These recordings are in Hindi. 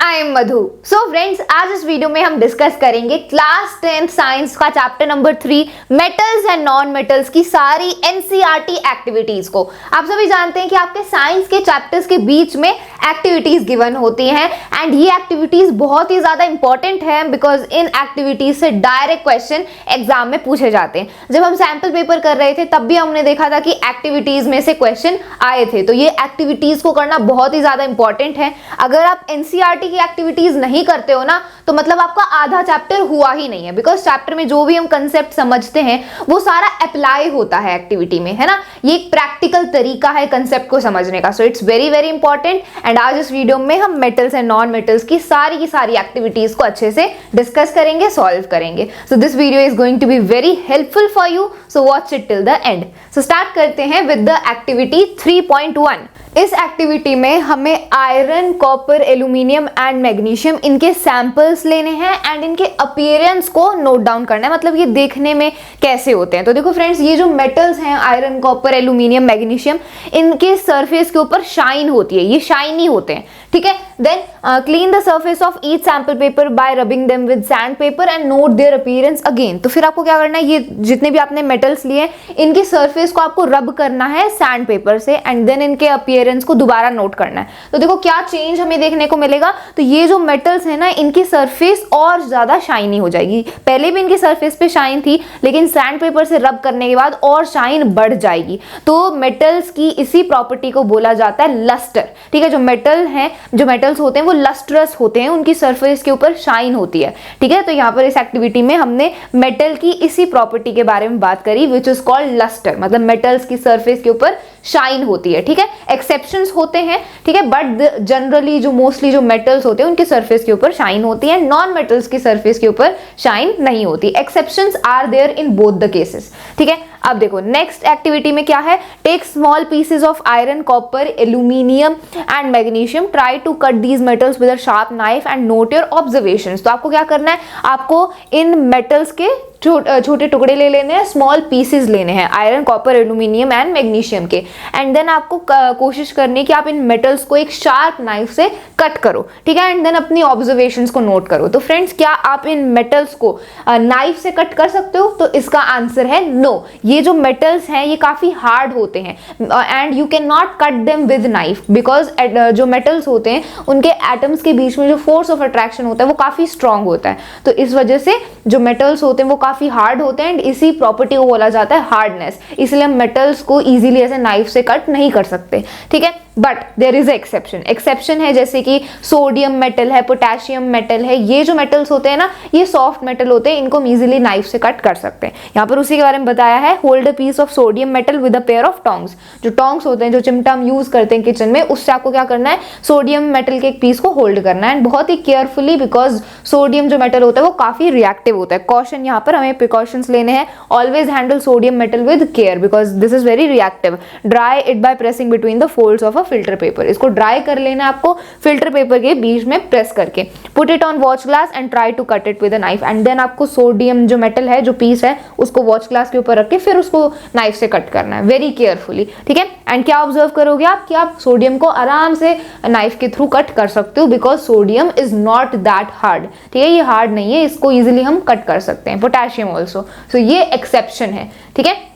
I am Madhu. So friends, आज इस वीडियो में हम डिस्कस करेंगे क्लास 10th साइंस का chapter number 3 metals and non metals की सारी एनसीईआरटी एक्टिविटीज को। आप सभी जानते हैं कि आपके साइंस के चैप्टर्स के बीच में एक्टिविटीज गिवन होती हैं एंड ये एक्टिविटीज बहुत ही ज्यादा इंपॉर्टेंट है बिकॉज इन एक्टिविटीज से डायरेक्ट क्वेश्चन एग्जाम में पूछे जाते हैं। जब हम सैंपल पेपर कर रहे थे तब भी हमने देखा था कि एक्टिविटीज में से क्वेश्चन आए थे, तो ये एक्टिविटीज को करना बहुत ही ज्यादा इंपॉर्टेंट है। अगर आप एनसीईआरटी की एक्टिविटीज नहीं करते हो ना तो मतलब आपका आधा चैप्टर हुआ ही नहीं है, बिकॉज चैप्टर में जो भी हम कंसेप्ट समझते हैं वो सारा अप्लाई होता है एक्टिविटी में, है ना। ये एक प्रैक्टिकल तरीका है कंसेप्ट को समझने का। So it's very very important and आज इस वीडियो में हम मेटल्स एंड नॉन मेटल्स की सारी एक्टिविटीज को अच्छे से डिस्कस करेंगे, सॉल्व करेंगे। So this video is going to be very helpful for you, so watch it till the end. So start करते हैं विद द एक्टिविटी 3.1। इस एक्टिविटी में हमें iron, copper, aluminium and magnesium इनके सैंपल्स लेने हैं एंड इनके अपीयरेंस को नोट डाउन करना है, मतलब ये देखने में कैसे होते हैं। तो देखो फ्रेंड्स, ये जो मेटल्स हैं आयरन, कॉपर, एल्यूमिनियम, मैग्नीशियम, इनके सरफेस के ऊपर शाइन होती है, ये शाइनी होते हैं, ठीक है। Then clean the surface of each sample paper by rubbing them with sand paper and note their appearance again. तो फिर आपको क्या करना है, ये जितने भी आपने मेटल्स लिए इनकी सरफेस को आपको रब करना है सैंड पेपर से एंड देन इनके अपीयरेंस को दोबारा नोट करना है। तो देखो क्या चेंज हमें देखने को मिलेगा। तो ये जो मेटल्स है ना, इनकी सरफेस और ज्यादा शाइनी हो जाएगी। पहले भी इनकी सरफेस पे शाइन थी लेकिन सैंड पेपर से रब करने के बाद और शाइन बढ़ जाएगी। तो मेटल्स की इसी प्रॉपर्टी को बोला जाता है लस्टर, ठीक है। जो मेटल्स होते हैं वो लस्ट्रस होते हैं, उनकी सरफेस के ऊपर शाइन होती है, ठीक है। तो यहाँ पर इस एक्टिविटी में हमने मेटल की इसी प्रॉपर्टी के बारे में बात करी विच इज कॉल्ड लस्टर, मतलब मेटल्स की सरफेस के ऊपर शाइन होती है, ठीक है। एक्सेप्शंस होते हैं, ठीक है, बट जनरली जो मोस्टली जो मेटल्स होते हैं उनकी सरफेस के ऊपर शाइन होती है, नॉन मेटल्स की सरफेस के ऊपर शाइन नहीं होती। Exceptions are there in both the cases, ठीक है। अब देखो नेक्स्ट एक्टिविटी में क्या है, take small pieces of iron, copper, aluminium and magnesium, try to cut these metals with a sharp knife and note your observations. तो आपको क्या करना है, आपको इन मेटल्स के छोटे टुकड़े ले लेने हैं, स्मॉल पीसेस लेने हैं iron, copper, aluminium and magnesium के, एंड देन आपको कोशिश करनी है कि आप इन मेटल्स को एक शार्प नाइफ से कट करो, ठीक है, एंड देन अपनी ऑब्जर्वेशंस को नोट करो। तो फ्रेंड्स, क्या आप इन मेटल्स को नाइफ से कट कर सकते हो? तो इसका आंसर है नो। ये जो मेटल्स हैं ये काफी हार्ड होते हैं and you can not cut them with knife because जो मेटल्स होते हैं उनके एटम्स के बीच में जो फोर्स ऑफ अट्रैक्शन होता है वो काफी स्ट्रांग होता है। तो इस वजह से जो मेटल्स होते हैं वो काफी हार्ड होते हैं एंड इसी प्रॉपर्टी को बोला जाता है हार्डनेस। इसलिए हम मेटल्स को इजीली ऐसे नाइफ से कट नहीं कर सकते, ठीक है। बट देयर इज एक्सेप्शन है, जैसे कि सोडियम मेटल है, पोटेशियम मेटल है, ये जो मेटल्स होते हैं ना ये सॉफ्ट मेटल होते हैं, इनको हम इजीली नाइफ से कट कर सकते हैं। यहाँ पर उसी के बारे में बताया है, hold a piece of sodium metal with a pair of tongs. जो टोंग्स होते हैं, जो चिमटा हम यूज करते हैं किचन में, उससे आपको क्या करना है, सोडियम मेटल के एक पीस को होल्ड करना है एंड बहुत ही केयरफुली, बिकॉज सोडियम जो मेटल होता है वो काफी रिएक्टिव होता है। कॉशन, यहाँ पर हमें प्रिकॉशंस लेने हैं, always handle sodium metal with care because this is very reactive. Dry it by pressing between the folds of filter paper. इसको ड्राई कर लेना है आपको फिल्टर पेपर के बीच में प्रेस करके। Put it on watch glass and try to cut it with a knife and then आपको सोडियम जो मेटल है, जो पीस है, उसको वॉच ग्लास के ऊपर रख के फिर उसको नाइफ से कट करना है वेरी केयरफुली, ठीक है। एंड क्या ऑब्जर्व करोगे आप कि आप सोडियम को आराम से नाइफ के थ्रू कट कर सकते हो because sodium is not that hard, ठीक है, ये हार्ड नहीं है, इसको इजिली हम कट कर सकते हैं। पोटेशियम ऑल्सो, सो ये एक्सेप्शन है, ठीक है।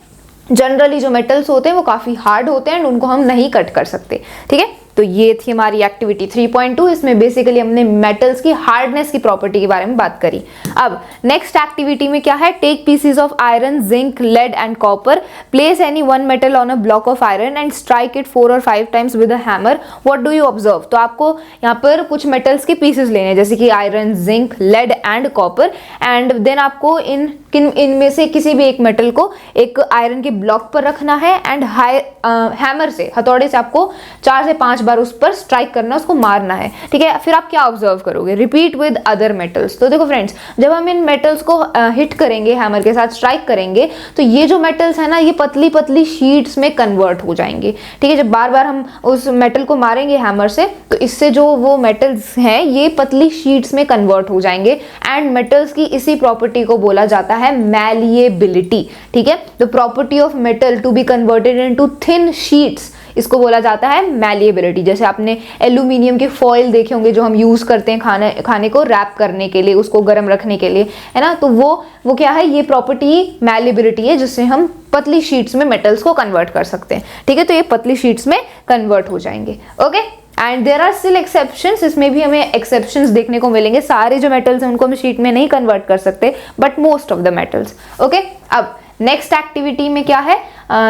जनरली जो मेटल्स होते हैं वो काफी हार्ड होते हैं एंड उनको हम नहीं कट कर सकते, ठीक है। तो ये थी हमारी एक्टिविटी 3.2। इसमें बेसिकली हमने मेटल्स की हार्डनेस की प्रॉपर्टी के बारे में बात करी। अब नेक्स्ट एक्टिविटी में क्या है, take pieces of iron, zinc, lead and copper, place any one metal on a block of iron and strike it 4 or 5 times with a hammer. What do you observe? तो आपको यहाँ पर कुछ मेटल्स के पीसेस लेने हैं, जैसे कि iron, zinc, lead and copper, and then आपको इनमें से किसी भी एक मेटल को एक आयरन के ब्लॉक पर रखना है एंड हैमर से, हथौड़े से आपको 4 से 5 बार उस पर स्ट्राइक करना, उसको मारना है, ठीक है। फिर आप क्या ऑब्जर्व करोगे, रिपीट विद अदर मेटल्स। तो देखो फ्रेंड्स, जब हम इन मेटल्स को हिट करेंगे, हैमर के साथ स्ट्राइक करेंगे, तो ये जो मेटल्स है ना ये पतली पतली शीट्स में कन्वर्ट हो जाएंगे, ठीक है। जब बार बार हम उस मेटल को मारेंगे हैमर से तो इससे जो वो मेटल्स हैं ये पतली शीट्स में कन्वर्ट हो जाएंगे एंड मेटल्स की इसी प्रॉपर्टी को बोला जाता है मैलिएबिलिटी, ठीक है। The property of metal to be converted into thin sheets इसको बोला जाता है मैलिएबिलिटी। जैसे आपने एल्यूमिनियम के फॉइल देखे होंगे जो हम यूज करते हैं खाने को रैप करने के लिए, उसको गर्म रखने के लिए, है ना, तो वो क्या है, ये प्रॉपर्टी मैलिएबिलिटी है जिससे हम पतली शीट्स में मेटल्स को कन्वर्ट कर सकते हैं। ठीक है, तो ये पतली शीट्स में कन्वर्ट हो जाएंगे। Okay, and there are still exceptions, इसमें भी हमें एक्सेप्शंस देखने को मिलेंगे। सारे जो मेटल्स हैं उनको हम शीट में नहीं कन्वर्ट कर सकते, but most of the metals. Okay, अब नेक्स्ट एक्टिविटी में क्या है,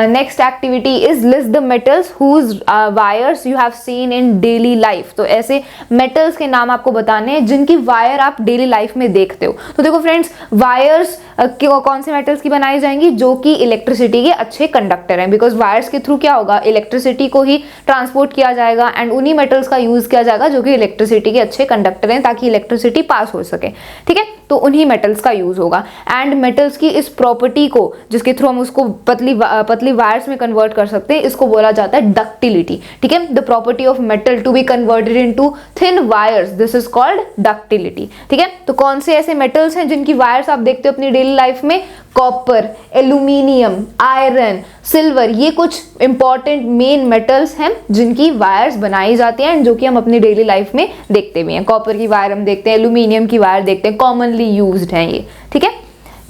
next activity is list the metals whose wires you have seen in daily life. तो ऐसे मेटल्स के नाम आपको बताने हैं जिनकी वायर आप डेली लाइफ में देखते हो। तो देखो फ्रेंड्स, वायर्स कौन से मेटल्स की बनाई जाएंगी, जो कि इलेक्ट्रिसिटी के अच्छे कंडक्टर हैं, बिकॉज वायर्स के थ्रू क्या होगा, इलेक्ट्रिसिटी को ही ट्रांसपोर्ट किया जाएगा एंड उन्हीं मेटल्स का यूज किया जाएगा जो कि इलेक्ट्रिसिटी के अच्छे कंडक्टर हैं, ताकि इलेक्ट्रिसिटी पास हो सके। ठीक है, तो उन्हीं मेटल्स का यूज होगा। एंड मेटल्स की इस प्रॉपर्टी को, जिसके थ्रू हम उसको पतली वायर्स में कन्वर्ट कर सकते हैं, इसको बोला जाता है डक्टिलिटी। ठीक है, the property of metal to be converted into thin wires, this is called ductility. ठीक है, तो कौन से ऐसे मेटल्स हैं जिनकी वायर्स आप देखते हो अपनी डेली लाइफ में, कॉपर, एल्यूमिनियम, आयरन, सिल्वर, ये कुछ इंपॉर्टेंट मेन मेटल्स हैं जिनकी वायर्स बनाई जाती हैं जो कि हम अपनी डेली लाइफ में देखते भी हैं। कॉपर की वायर हम देखते हैं, एल्यूमिनियम की वायर देखते हैं, कॉमनली यूज्ड हैं ये। ठीक है,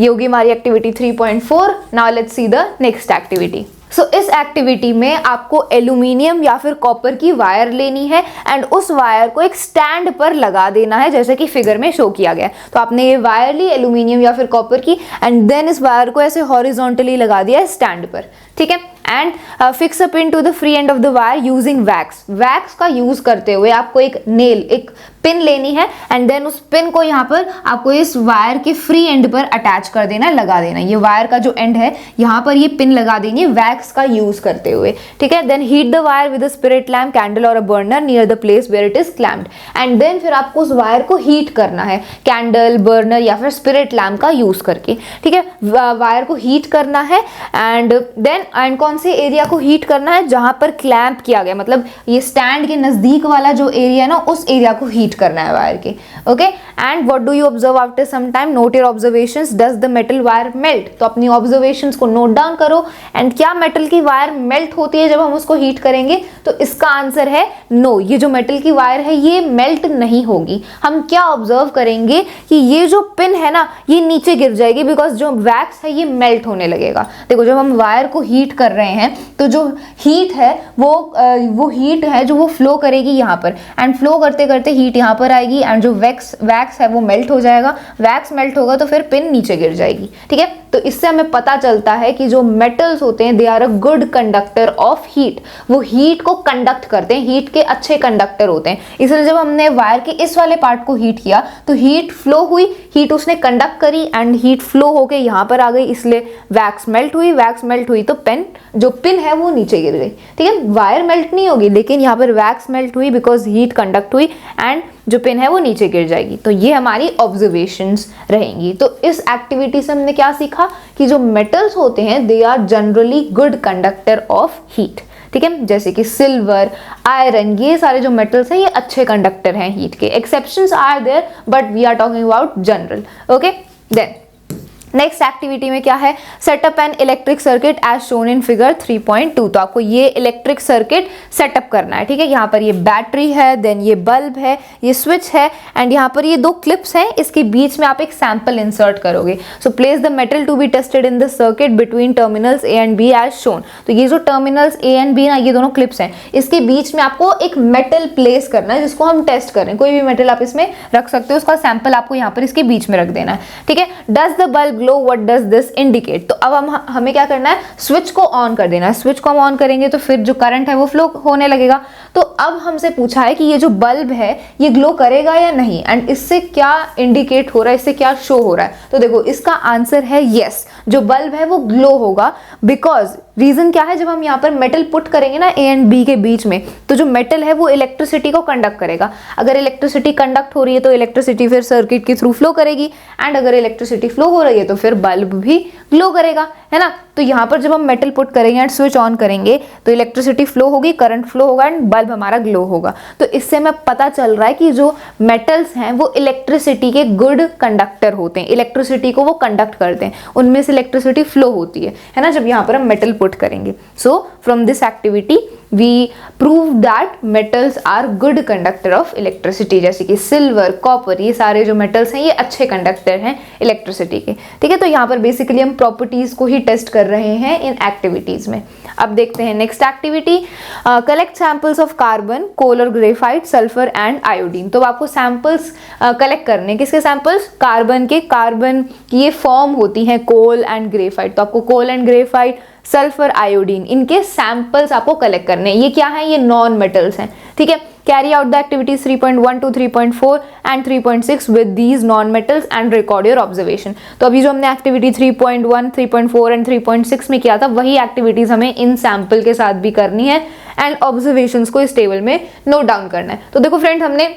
ये होगी हमारी activity 3.4। Now let's see the next activity. So इस एक्टिविटी में आपको एल्यूमिनियम या फिर कॉपर की वायर लेनी है एंड उस वायर को एक स्टैंड पर लगा देना है, जैसे कि फिगर में शो किया गया। तो आपने ये वायर ली एल्यूमिनियम या फिर कॉपर की एंड देन इस वायर को ऐसे हॉरिजॉन्टली लगा दिया स्टैंड पर। ठीक है, and fix a pin to the free end of the wire using wax. Wax का यूज करते हुए आपको एक नेल, एक पिन लेनी है एंड देन उस पिन को यहाँ पर आपको इस वायर के फ्री एंड पर अटैच कर देना है, लगा देना है। ये वायर का जो एंड है यहाँ पर ये पिन लगा देनी है वैक्स का यूज करते हुए। ठीक है, then heat the wire with a spirit lamp, candle और a burner near the place where it is clamped. And then फिर आपको उस वायर को हीट करना है कैंडल, बर्नर या फिर स्पिरिट लैम्प का यूज करके। ठीक है, वायर को हीट करना है एंड देन कौन से एरिया को हीट करना है, जहां पर क्लैंप किया गया, मतलब ये स्टैंड के नजदीक वाला जो एरिया है ना, उस एरिया को हीट करना है वायर के। Okay, and what do you observe after some time, note your observations, does the metal wire melt. तो अपनी ऑब्जर्वेशंस को नोट डाउन करो एंड क्या मेटल की वायर मेल्ट होती है जब हम उसको हीट करेंगे। तो इसका आंसर है नो, ये जो मेटल की वायर है ये मेल्ट नहीं होगी। हम क्या ऑब्जर्व करेंगे कि ये जो पिन है ना ये नीचे गिर जाएगी, बिकॉज जो वैक्स है ये मेल्ट होने लगेगा। देखो, जब हम वायर को हीट कर रहे हैं तो जो हीट है वो हीट है जो वो फ्लो करेगी यहाँ पर एंड फ्लो करते करते हीट यहाँ पर आएगी एंड जो वैक्स है वो मेल्ट हो जाएगा। वैक्स मेल्ट होगा तो फिर पिन नीचे गिर जाएगी। ठीक है, तो इससे हमें पता चलता है कि जो मेटल्स होते हैं they are a good conductor of heat. वो हीट को कंडक्ट करते हैं, हीट के अच्छे कंडक्टर होते हैं। इसलिए जब हमने वायर के इस वाले पार्ट को हीट किया तो हीट फ्लो हुई, हीट उसने कंडक्ट करी एंड हीट फ्लो होके यहाँ पर आ गई, इसलिए वैक्स मेल्ट हुई। वैक्स मेल्ट हुई तो जो पिन है वो नीचे गिर गई। ठीक है, वायर मेल्ट नहीं होगी लेकिन यहाँ पर वैक्स मेल्ट हुई बिकॉज हीट कंडक्ट हुई एंड जो पिन है वो नीचे गिर जाएगी। तो ये हमारी ऑब्जर्वेशंस रहेंगी। तो इस एक्टिविटी से हमने क्या सीखा कि जो मेटल्स होते हैं they are generally good conductor of heat. ठीक है, जैसे कि सिल्वर, आयरन, ये सारे जो मेटल्स हैं ये अच्छे कंडक्टर हैं हीट के। Exceptions are there but we are talking about general. Okay, then next activity में क्या है, setup an electric circuit as shown in figure 3.2। तो आपको ये इलेक्ट्रिक सर्किट सेटअप करना है। ठीक है, यहाँ पर ये बैटरी है, देन ये बल्ब है, ये स्विच है एंड यहाँ पर ये दो क्लिप्स हैं, इसके बीच में आप एक सैंपल इंसर्ट करोगे। So place the metal to be tested in the circuit between terminals A and B as shown. तो ये जो टर्मिनल्स ए एंड बी ना, ये दोनों क्लिप्स हैं, इसके बीच में आपको एक मेटल प्लेस करना है जिसको हम टेस्ट कर रहे हैं। कोई भी मेटल आप इसमें रख सकते हो, उसका सैंपल आपको यहाँ पर इसके बीच में रख देना है। ठीक है, does the bulb glow, what does this indicate. तो अब हमें क्या करना है, स्विच को ऑन कर देना है। स्विच को हम ऑन करेंगे तो फिर जो करंट है वो फ्लो होने लगेगा। तो अब हमसे पूछा है कि ये जो बल्ब है ये ग्लो करेगा या नहीं एंड इससे क्या इंडिकेट हो रहा है, इससे क्या शो हो रहा है। तो देखो इसका आंसर है यस, जो बल्ब है वो ग्लो होगा। बिकॉज रीजन क्या है, जब हम यहाँ पर मेटल पुट करेंगे ना ए एंड बी के बीच में, तो जो मेटल है वो इलेक्ट्रिसिटी को कंडक्ट करेगा। अगर इलेक्ट्रिसिटी कंडक्ट हो रही है तो इलेक्ट्रिसिटी फिर सर्किट के थ्रू फ्लो करेगी एंड अगर इलेक्ट्रिसिटी फ्लो हो रही है तो फिर बल्ब भी ग्लो करेगा, है ना। तो यहाँ पर जब हम मेटल पुट करेंगे एंड स्विच ऑन करेंगे तो इलेक्ट्रिसिटी फ्लो होगी, करंट फ्लो होगा एंड बल्ब हमारा ग्लो होगा। तो इससे हमें पता चल रहा है कि जो मेटल्स हैं वो इलेक्ट्रिसिटी के गुड कंडक्टर होते हैं, इलेक्ट्रिसिटी को वो कंडक्ट करते हैं, उनमें से इलेक्ट्रिसिटी फ्लो होती है ना, जब यहाँ पर हम मेटल पुट करेंगे। So from this activity we prove that metals are good conductor of electricity, जैसे कि सिल्वर, कॉपर, ये सारे जो मेटल्स हैं ये अच्छे कंडक्टर हैं इलेक्ट्रिसिटी के। ठीक है, तो यहाँ पर बेसिकली हम प्रॉपर्टीज को ही टेस्ट कर रहे हैं इन एक्टिविटीज में। अब देखते हैं next activity, collect samples of carbon, coal और ग्रेफाइट, सल्फर एंड आयोडीन। तो आपको सैंपल्स कलेक्ट करने, किसके सैंपल्स? कार्बन के। कार्बन की ये फॉर्म होती है कोल एंड ग्रेफाइट, तो आपको कोल एंड ग्रेफाइट, सल्फर, आयोडीन, इनके सैंपल्स आपको कलेक्ट करने हैं। ये क्या है? ये नॉन मेटल्स हैं। ठीक है, carry out the activities 3.1 to 3.4 and 3.6 with these non metals and record your observation. तो अभी जो हमने एक्टिविटी 3.1, 3.4 एंड 3.6 में किया था, वही एक्टिविटीज हमें इन सैंपल के साथ भी करनी है एंड ऑब्जर्वेशंस को इस टेबल में नोट डाउन करना है। तो देखो फ्रेंड्स, हमने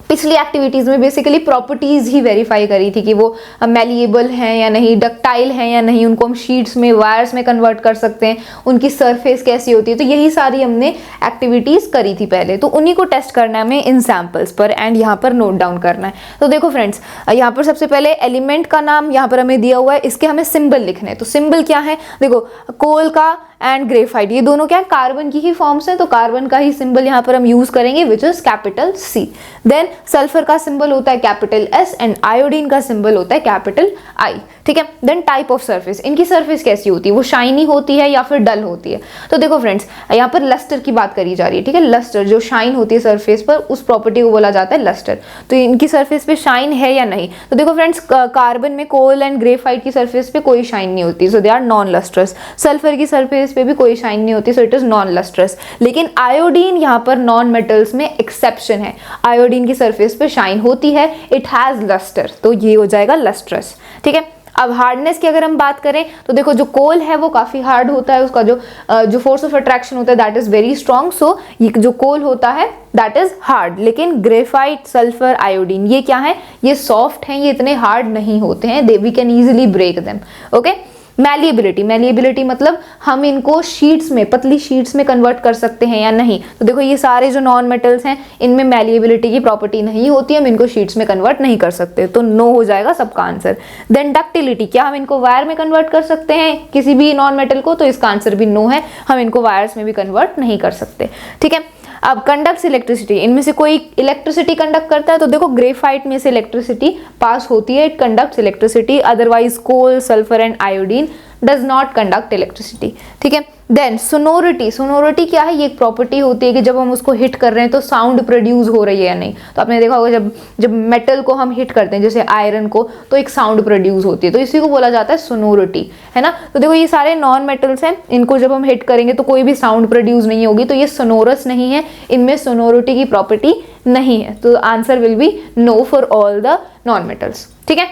पिछली एक्टिविटीज में बेसिकली प्रॉपर्टीज ही वेरीफाई करी थी कि वो मैलिएबल हैं या नहीं, डक्टाइल हैं या नहीं, उनको हम शीट्स में, वायर्स में कन्वर्ट कर सकते हैं, उनकी सरफेस कैसी होती है। तो यही सारी हमने एक्टिविटीज करी थी पहले, तो उन्हीं को टेस्ट करना है हमें इन सैंपल्स पर एंड यहाँ पर नोट डाउन करना है। तो देखो फ्रेंड्स, यहाँ पर सबसे पहले एलिमेंट का नाम यहाँ पर हमें दिया हुआ है, इसके हमें सिंबल लिखने हैं। तो सिंबल क्या है? देखो, कोल का एंड ग्रेफाइट, ये दोनों क्या है? कार्बन की ही फॉर्म्स है, तो कार्बन का ही सिंबल यहाँ पर हम यूज करेंगे which is capital C। Then sulphur का सिंबल होता है कैपिटल S एंड आयोडीन का सिंबल होता है कैपिटल I। ठीक है, देन टाइप ऑफ सरफेस, इनकी सरफेस कैसी होती है? वो शाइनी होती है या फिर डल होती है? तो देखो फ्रेंड्स, यहाँ पर लस्टर की बात करी जा रही है। ठीक है, लस्टर जो शाइन होती है सरफेस पर, उस प्रॉपर्टी को बोला जाता है लस्टर। तो इनकी सरफेस पे शाइन है या नहीं? तो देखो फ्रेंड्स, कार्बन में, कोल एंड ग्रेफाइट की सरफेस पे कोई शाइन नहीं होती, so they are non lustrous. Sulphur की सरफेस पे भी कोई शाइन नहीं होती, so it is non lustrous. लेकिन आयोडीन यहाँ पर नॉन मेटल्स में एक्सेप्शन है, आयोडीन की सरफेस पे शाइन होती है, इट हैज लस्टर, तो ये हो जाएगा लस्ट्रस। ठीक है, अब हार्डनेस की अगर हम बात करें तो देखो, जो कोल है वो काफी हार्ड होता है, उसका जो फोर्स ऑफ अट्रैक्शन होता है दैट इज वेरी स्ट्रॉन्ग, सो ये जो कोल होता है दैट इज हार्ड। लेकिन ग्रेफाइट, सल्फर, आयोडीन ये क्या है? ये सॉफ्ट हैं, ये इतने हार्ड नहीं होते हैं, we can easily break them. Okay, malleability, malleability मतलब हम इनको शीट्स में, पतली शीट्स में कन्वर्ट कर सकते हैं या नहीं। तो देखो, ये सारे जो नॉन मेटल्स हैं इनमें मैलिएबिलिटी की प्रॉपर्टी नहीं होती, हम इनको शीट्स में कन्वर्ट नहीं कर सकते, तो नो हो जाएगा सबका आंसर। देन डक्टिलिटी, क्या हम इनको वायर में कन्वर्ट कर सकते हैं किसी भी नॉन मेटल को? तो इसका आंसर भी नो है, हम इनको वायर्स में भी कन्वर्ट नहीं कर सकते। ठीक है, अब कंडक्ट्स इलेक्ट्रिसिटी, इनमें से कोई इलेक्ट्रिसिटी कंडक्ट करता है? तो देखो, ग्रेफाइट में से इलेक्ट्रिसिटी पास होती है, it conducts electricity, otherwise coal, sulphur and iodine does not conduct electricity. ठीक है, देन सोनोरिटी, सोनोरिटी क्या है? ये एक प्रॉपर्टी होती है कि जब हम उसको हिट कर रहे हैं तो साउंड प्रोड्यूस हो रही है या नहीं। तो आपने देखा होगा जब मेटल को हम हिट करते हैं, जैसे आयरन को, तो एक साउंड प्रोड्यूस होती है, तो इसी को बोला जाता है सोनोरिटी, है ना। तो देखो, ये सारे नॉन मेटल्स हैं, इनको जब हम हिट करेंगे तो कोई भी साउंड प्रोड्यूस नहीं होगी, तो ये सोनोरस नहीं है, इनमें सोनोरिटी की प्रॉपर्टी नहीं है, तो answer will be no for all the non metals. ठीक है,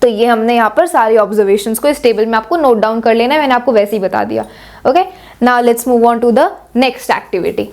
तो ये हमने यहाँ पर सारी ऑब्जर्वेशंस को इस टेबल में आपको नोट डाउन कर लेना है, मैंने आपको वैसे ही बता दिया। Okay, now let's move on to the next activity.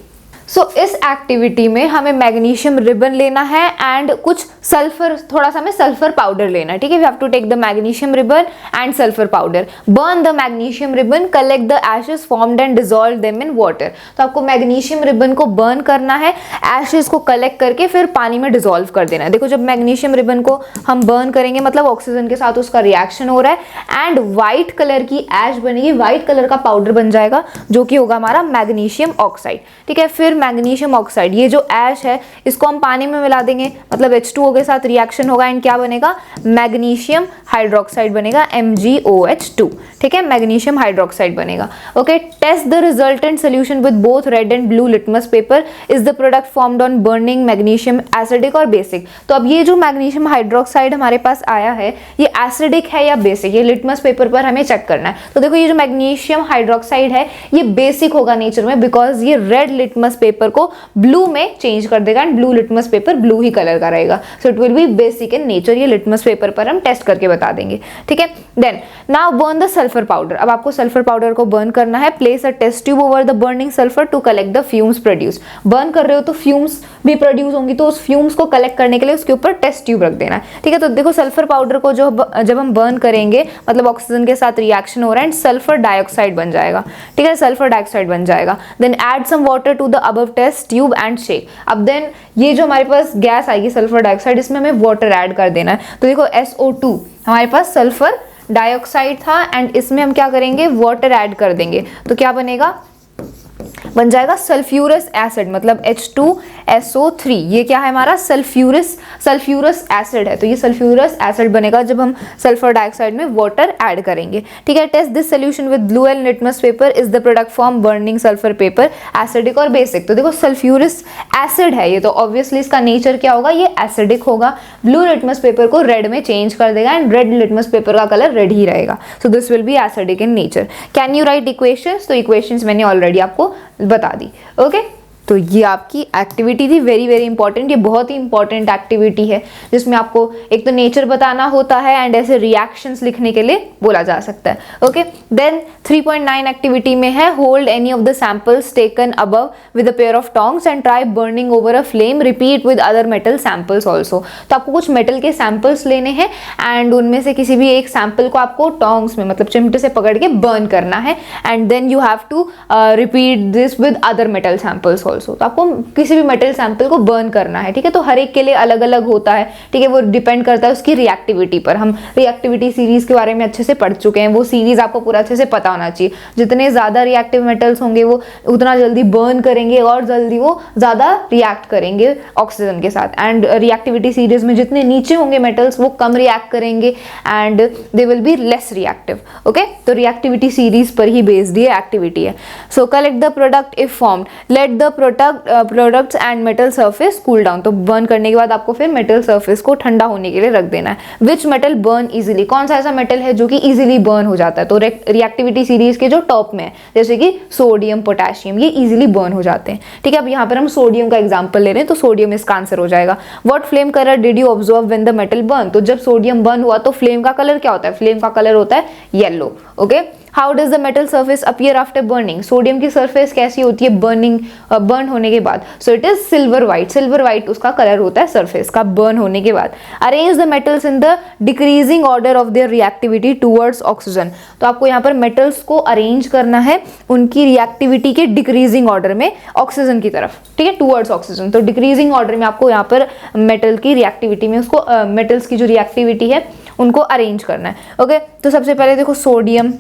So इस एक्टिविटी में हमें मैग्नीशियम रिबन लेना है एंड कुछ सल्फर, थोड़ा सा हमें सल्फर पाउडर लेना है। ठीक है, we have to take the magnesium ribbon and sulphur powder, burn the magnesium ribbon, collect the ashes formed and dissolve them in water. तो आपको मैग्नीशियम रिबन को बर्न करना है, एशेस को कलेक्ट करके फिर पानी में डिसॉल्व कर देना है। देखो, जब मैग्नीशियम रिबन को हम बर्न करेंगे मतलब ऑक्सीजन के साथ उसका रिएक्शन हो रहा है एंड व्हाइट कलर की ऐश बनेगी, व्हाइट कलर का पाउडर बन जाएगा जो कि होगा हमारा मैग्नीशियम ऑक्साइड। ठीक है, फिर मैग्नीशियम ऑक्साइड, ये जो ऐश है इसको हम पानी में मिला देंगे, मतलब H2O के साथ रिएक्शन होगा एंड क्या बनेगा? मैग्नीशियम हाइड्रोक्साइड बनेगा, MgOH2। ठीक है, मैग्नीशियम हाइड्रोक्साइड बनेगा। Okay, test the resultant solution with both red and blue litmus paper, is the product formed on burning magnesium acidic और बेसिक। तो अब ये जो मैग्नीशियम हाइड्रोक्साइड हमारे पास आया है ये एसिडिक है या बेसिक, ये लिटमस पेपर पर हमें चेक करना है। तो देखो, ये जो मैग्नीशियम हाइड्रोक्साइड है ये बेसिक होगा नेचर में, बिकॉज ये रेड लिटमस पेपर को ब्लू में चेंज कर देगा एंड ब्लू लिटमस पेपर ब्लू ही कलर का रहेगा, so it will be basic in nature. ये लिटमस पेपर पर हम टेस्ट करके बता देंगे। ठीक है, then now burn the sulphur powder. अब आपको सल्फर पाउडर को बर्न करना है, place a test tube over the burning sulphur to collect the fumes produce. Burn कर रहे हो तो फ्यूम्स भी प्रोड्यूस होंगी, तो उस फ्यूम्स को कलेक्ट करने के लिए उसके ऊपर टेस्ट ट्यूब रख देना है। ठीक है, तो देखो, सल्फर पाउडर को जब हम बर्न करेंगे मतलब ऑक्सीजन के साथ रिएक्शन हो रहा है एंड सल्फर डाइऑक्साइड बन जाएगा। ठीक है, सल्फर डाइऑक्साइड बन जाएगा। Then add some water to the above test tube and shake. अब देन ये जो हमारे पास गैस आएगी सल्फर डाइऑक्साइड, इसमें हमें वाटर ऐड कर देना है। तो देखो, SO2 हमारे पास सल्फर डाइऑक्साइड था एंड इसमें हम क्या करेंगे, वाटर ऐड कर देंगे, तो क्या बनेगा, बन जाएगा सल्फ्यूरस एसिड, मतलब H2SO3। ये क्या है हमारा, सल्फ्यूरस एसिड है। तो ये सल्फ्यूरस एसिड बनेगा जब हम सल्फर डाइऑक्साइड में वाटर ऐड करेंगे। ठीक है, test this solution with blue and litmus paper, is the product form burning sulphur paper, acidic और बेसिक। तो देखो सल्फ्यूरस एसिड है ये, तो ऑब्वियसली इसका नेचर क्या होगा, ये एसिडिक होगा। ब्लू लिटमस पेपर को रेड में चेंज कर देगा एंड रेड लिटमस पेपर का कलर रेड ही रहेगा। So this will be acidic in nature. Can you right equations, तो इक्वेशंस मैंने ऑलरेडी आपको बता दी। ओके, तो ये आपकी एक्टिविटी थी, वेरी वेरी इंपॉर्टेंट। ये बहुत ही इंपॉर्टेंट एक्टिविटी है जिसमें आपको एक तो नेचर बताना होता है एंड ऐसे रिएक्शंस लिखने के लिए बोला जा सकता है। ओके, देन 3.9 एक्टिविटी में है, hold any of the samples taken above with a pair of tongs and try burning over a flame, repeat with other metal samples also. तो आपको कुछ मेटल के सैंपल्स लेने हैं एंड उनमें से किसी भी एक सैंपल को आपको टोंग्स में, मतलब चिमटे से पकड़ के बर्न करना है and then you have to repeat this with other metal samples also. तो आपको किसी भी मेटल सैंपल को बर्न करना है। ठीक है, तो हर एक के लिए अलग अलग होता है। ठीक है, वो डिपेंड करता है उसकी रिएक्टिविटी पर। हम रिएक्टिविटी सीरीज के बारे में अच्छे से पढ़ चुके हैं, वो सीरीज आपको पूरा अच्छे से पता होना चाहिए। जितने ज्यादा रिएक्टिव मेटल्स होंगे वो उतना जल्दी बर्न करेंगे और जल्दी वो ज्यादा रिएक्ट करेंगे ऑक्सीजन के साथ। एंड रिएक्टिविटी सीरीज में जितने नीचे होंगे मेटल्स वो कम रिएक्ट करेंगे and they will be less reactive. Okay, तो रिएक्टिविटी सीरीज पर ही बेस्ड ये एक्टिविटी है। So collect the product if formed, let the products and metal surface cool down. तो बर्न करने के बाद आपको फिर मेटल सरफेस को ठंडा होने के लिए रख देना है। विच मेटल बर्न इजीली, कौन सा ऐसा मेटल है जो कि इजीली बर्न हो जाता है। तो रिएक्टिविटी सीरीज के जो टॉप में है जैसे कि सोडियम, पोटेशियम, ये इजीली बर्न हो जाते हैं। ठीक है, अब यहाँ पर हम सोडियम का एग्जाम्पल ले रहे हैं, तो सोडियम इसका आंसर हो जाएगा। What flame colour did you observe when the metal burn, तो जब सोडियम बर्न हुआ तो फ्लेम का कलर क्या होता है, फ्लेम का कलर होता है yellow. Okay, how does the metal surface appear after burning, sodium की सर्फेस कैसी होती है बर्न होने के बाद, सो इट इज सिल्वर व्हाइट उसका कलर होता है सर्फेस का बर्न होने के बाद। Arrange the metals in the decreasing order of their reactivity towards oxygen, तो आपको यहाँ पर मेटल्स को अरेंज करना है उनकी रिएक्टिविटी के डिक्रीजिंग ऑर्डर में ऑक्सीजन की तरफ। ठीक है, टुवर्ड्स ऑक्सीजन, तो डिक्रीजिंग ऑर्डर में आपको यहाँ पर मेटल की रिएक्टिविटी में उसको मेटल्स की जो रिएक्टिविटी है उनको अरेंज करना है। ओके, तो सबसे पहले देखो सोडियम,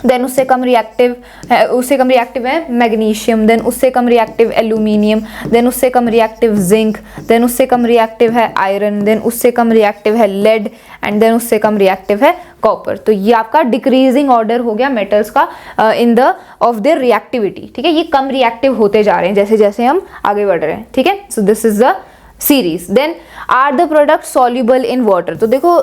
देन उससे कम रिएक्टिव है मैग्नीशियम, देन उससे कम रिएक्टिव एल्यूमिनियम, देन उससे कम रिएक्टिव जिंक, देन उससे कम रिएक्टिव है आयरन, देन उससे कम रिएक्टिव है लेड एंड देन उससे कम रिएक्टिव है कॉपर। तो ये आपका डिक्रीजिंग ऑर्डर हो गया मेटल्स का in the of their reactivity. ठीक है, ये कम रिएक्टिव होते जा रहे हैं जैसे जैसे हम आगे बढ़ रहे हैं। ठीक है, so this is the series. Then are the product soluble in water, तो देखो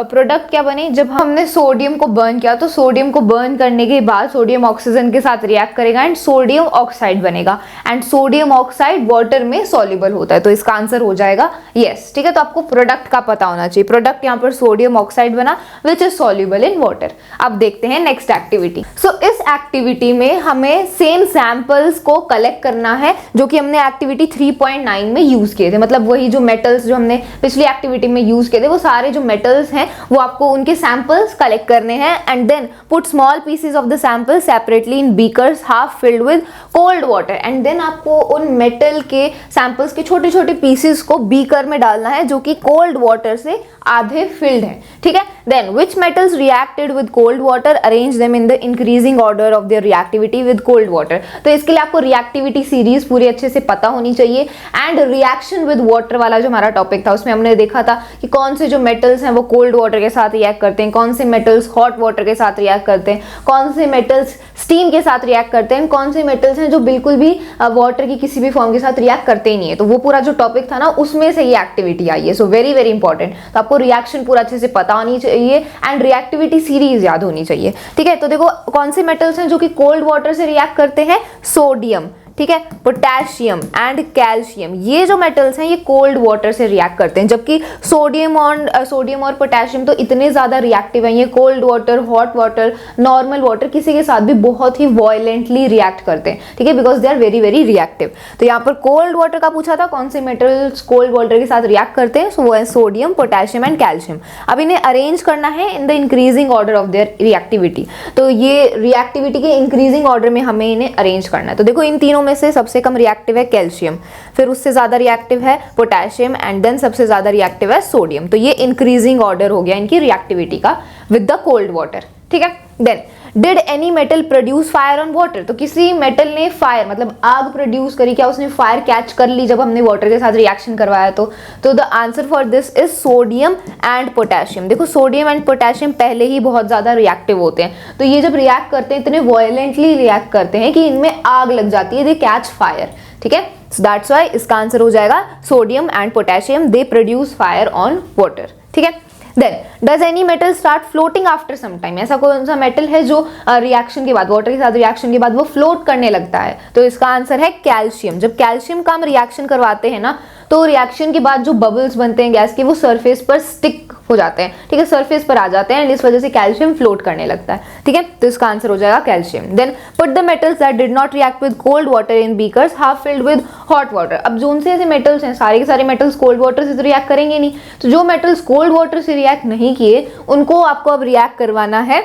प्रोडक्ट क्या बने, जब हमने सोडियम को बर्न किया तो सोडियम को बर्न करने के बाद सोडियम ऑक्सीजन के साथ रिएक्ट करेगा एंड सोडियम ऑक्साइड बनेगा एंड सोडियम ऑक्साइड वाटर में सॉल्युबल होता है, तो इसका आंसर हो जाएगा यस। ठीक है, तो आपको प्रोडक्ट का पता होना चाहिए। प्रोडक्ट यहाँ पर सोडियम ऑक्साइड बना which is soluble in water. अब देखते हैं नेक्स्ट एक्टिविटी। सो इस एक्टिविटी में हमें सेम सैंपल्स को कलेक्ट करना है जो कि हमने एक्टिविटी 3.9 में यूज किए थे, मतलब वही जो मेटल्स जो हमने पिछली एक्टिविटी में यूज किए थे वो सारे जो मेटल्स हैं वो आपको उनके सैंपल्स कलेक्ट करने हैं and then put small pieces of the sample separately in beakers half filled with cold water and then आपको उन मेटल के सैंपल्स के छोटे छोटे पीसेस को बीकर में डालना है जो कि कोल्ड वाटर से आधे फिल्ड है। ठीक है, then which metals reacted with cold water, arrange them in the increasing order of their reactivity with cold water. तो इसके लिए आपको रिएक्टिविटी सीरीज पूरी अच्छे से पता होनी चाहिए एंड रिएक्शन विद वाटर वाला जो हमारा टॉपिक था उसमें हमने देखा था कि कौन से जो मेटल्स हैं वो कोल्ड वाटर के साथ रिएक्ट करते हैं, कौन से मेटल्स हॉट वाटर के साथ रिएक्ट करते हैं, कौन से मेटल्स स्टीम के साथ रिएक्ट करते हैं, कौन से मेटल्स हैं जो बिल्कुल भी वाटर की किसी भी फॉर्म के साथ रिएक्ट करते ही नहीं है। तो वो पूरा जो टॉपिक था ना उसमें से ये एक्टिविटी आई है। सो वेरी वेरी इंपॉर्टेंट, तो आपको रिएक्शन पूरा अच्छे से पता होनी चाहिए एंड रिएक्टिविटी सीरीज याद होनी चाहिए। ठीक है, तो देखो कौन से मेटल्स हैं जो कि कोल्ड वाटर से रिएक्ट करते हैं, सोडियम, ठीक है, पोटेशियम एंड कैल्शियम, ये जो मेटल्स हैं ये कोल्ड वाटर से रिएक्ट करते हैं, जबकि सोडियम और पोटेशियम तो इतने ज्यादा रिएक्टिव हैं, ये cold water, hot water, normal water किसी के साथ भी बहुत ही वायलेंटली रिएक्ट करते हैं। ठीक है, because they are very very reactive. तो यहाँ पर कोल्ड वाटर का पूछा था कौन से मेटल्स कोल्ड वाटर के साथ रिएक्ट करते हैं, सो वो है सोडियम, पोटेशियम एंड कैल्शियम। अब इन्हें अरेंज करना है इन the increasing order of their reactivity, तो ये रिएक्टिविटी के इंक्रीजिंग ऑर्डर में हमें इन्हें अरेंज करना है। तो देखो इन तीनों तीनों में से सबसे कम रिएक्टिव है कैल्शियम, फिर उससे ज्यादा रिएक्टिव है पोटेशियम एंड देन सबसे ज्यादा रिएक्टिव है सोडियम। तो ये इंक्रीजिंग ऑर्डर हो गया इनकी रिएक्टिविटी का विद द कोल्ड वाटर, ठीक है। Then did any metal produce fire on water, तो किसी मेटल ने फायर मतलब आग प्रोड्यूस करी, क्या उसने फायर कैच कर ली जब हमने वाटर के साथ रिएक्शन करवाया? तो the answer for this is sodium and potassium. देखो सोडियम एंड पोटेशियम पहले ही बहुत ज्यादा रिएक्टिव होते हैं, तो ये जब रिएक्ट करते हैं इतने वायलेंटली रिएक्ट करते हैं कि इनमें आग लग जाती है, दे कैच फायर, ठीक है। सो दैट्स व्हाई इसका आंसर हो जाएगा sodium and potassium, they produce fire on water, ठीक है। Then does any metal start floating after some time, ऐसा कौन सा मेटल है जो रिएक्शन के बाद, वाटर के साथ रिएक्शन के बाद वो फ्लोट करने लगता है? तो इसका आंसर है कैल्शियम। जब कैल्शियम का हम रिएक्शन करवाते हैं ना, तो रिएक्शन के बाद जो बबल्स बनते हैं गैस के, वो सरफेस पर स्टिक हो जाते हैं, ठीक है, सरफेस पर आ जाते हैं, इस वजह से कैल्शियम फ्लोट करने लगता है, ठीक है। तो इसका आंसर हो जाएगा calcium. Then put the metals that did not react with cold water in beakers half filled with hot water. अब जो उनसे ऐसे मेटल्स हैं, सारे के सारे मेटल्स कोल्ड वाटर से तो रिएक्ट करेंगे नहीं, तो जो मेटल्स कोल्ड वाटर से रिएक्ट नहीं किए उनको आपको अब रिएक्ट करवाना है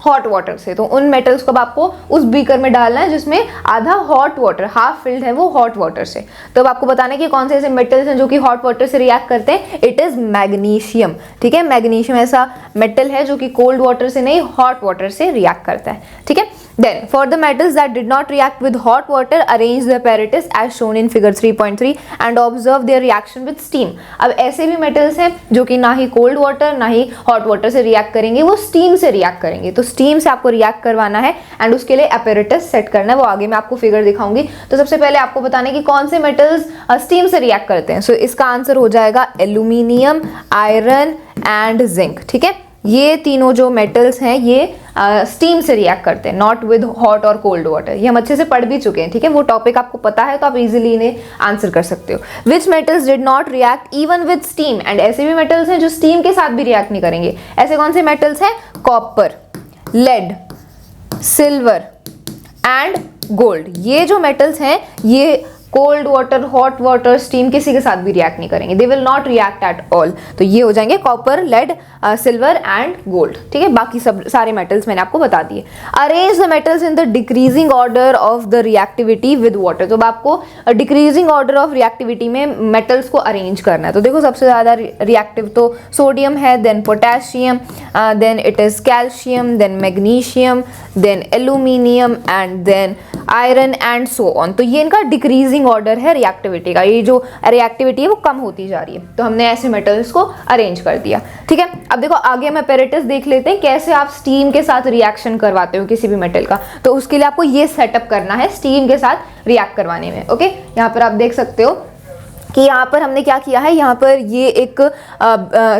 हॉट वाटर से। तो उन मेटल्स को अब आपको उस बीकर में डालना है जिसमें आधा हॉट वाटर, हाफ फिल्ड है वो हॉट वाटर से। तो अब आपको बताना है कि कौन से ऐसे मेटल्स हैं जो कि हॉट वाटर से रिएक्ट करते हैं। इट इज मैग्नीशियम, ठीक है। मैग्नीशियम ऐसा मेटल है जो कि कोल्ड वाटर से नहीं हॉट वाटर से रिएक्ट करता है, ठीक है। Then for the metals that did not react with hot water, arrange the apparatus as shown in figure 3.3 and observe their reaction with steam। अब ऐसे भी मेटल्स हैं जो कि ना ही कोल्ड वाटर ना ही हॉट वाटर से रिएक्ट करेंगे, वो स्टीम से रिएक्ट करेंगे। तो स्टीम से आपको रिएक्ट करवाना है एंड उसके लिए apparatus सेट करना है, वो आगे मैं आपको फिगर दिखाऊंगी। तो सबसे पहले आपको बताना है कि कौन से मेटल्स स्टीम से रिएक्ट करते हैं। सो इसका आंसर हो जाएगा एल्यूमिनियम, आयरन एंड जिंक, ठीक है। ये तीनों जो मेटल्स हैं ये स्टीम से रिएक्ट करते हैं, नॉट विद हॉट और कोल्ड वाटर। ये हम अच्छे से पढ़ भी चुके हैं, ठीक है, वो टॉपिक आपको पता है तो आप इजीली इन्हें आंसर कर सकते हो। Which metals did not react even with steam, and ऐसे भी मेटल्स हैं जो स्टीम के साथ भी रिएक्ट नहीं करेंगे। ऐसे कौन से मेटल्स हैं? Copper, lead, silver and gold. ये जो मेटल्स हैं ये cold water, hot water, steam किसी के साथ भी रिएक्ट नहीं करेंगे, they will not react at all. तो ये हो जाएंगे copper, lead, silver and gold, ठीक है। बाकी सब सारे मेटल्स मैंने आपको बता दिए। Arrange the metals in the decreasing order of the reactivity with water. तो अब आपको डिक्रीजिंग ऑर्डर ऑफ रिएक्टिविटी में मेटल्स को अरेंज करना है। तो देखो सबसे ज्यादा रिएक्टिव तो सोडियम है, then potassium, then it is calcium, then magnesium, then aluminium and then iron and so on. तो ये इनका डिक्रीजिंग ऑर्डर है रिएक्टिविटी का, ये जो रिएक्टिविटी है वो कम होती जा रही है। तो हमने ऐसे मेटल्स को अरेंज कर दिया, ठीक है। अब देखो आगे हम apparatus देख लेते हैं कैसे आप स्टीम के साथ रिएक्शन करवाते हो किसी भी मेटल का। तो उसके लिए आपको ये सेटअप करना है स्टीम के साथ रिएक्ट करवाने में, ओके। यहाँ पर आप देख सकते हो कि यहाँ पर हमने क्या किया है, यहाँ पर ये एक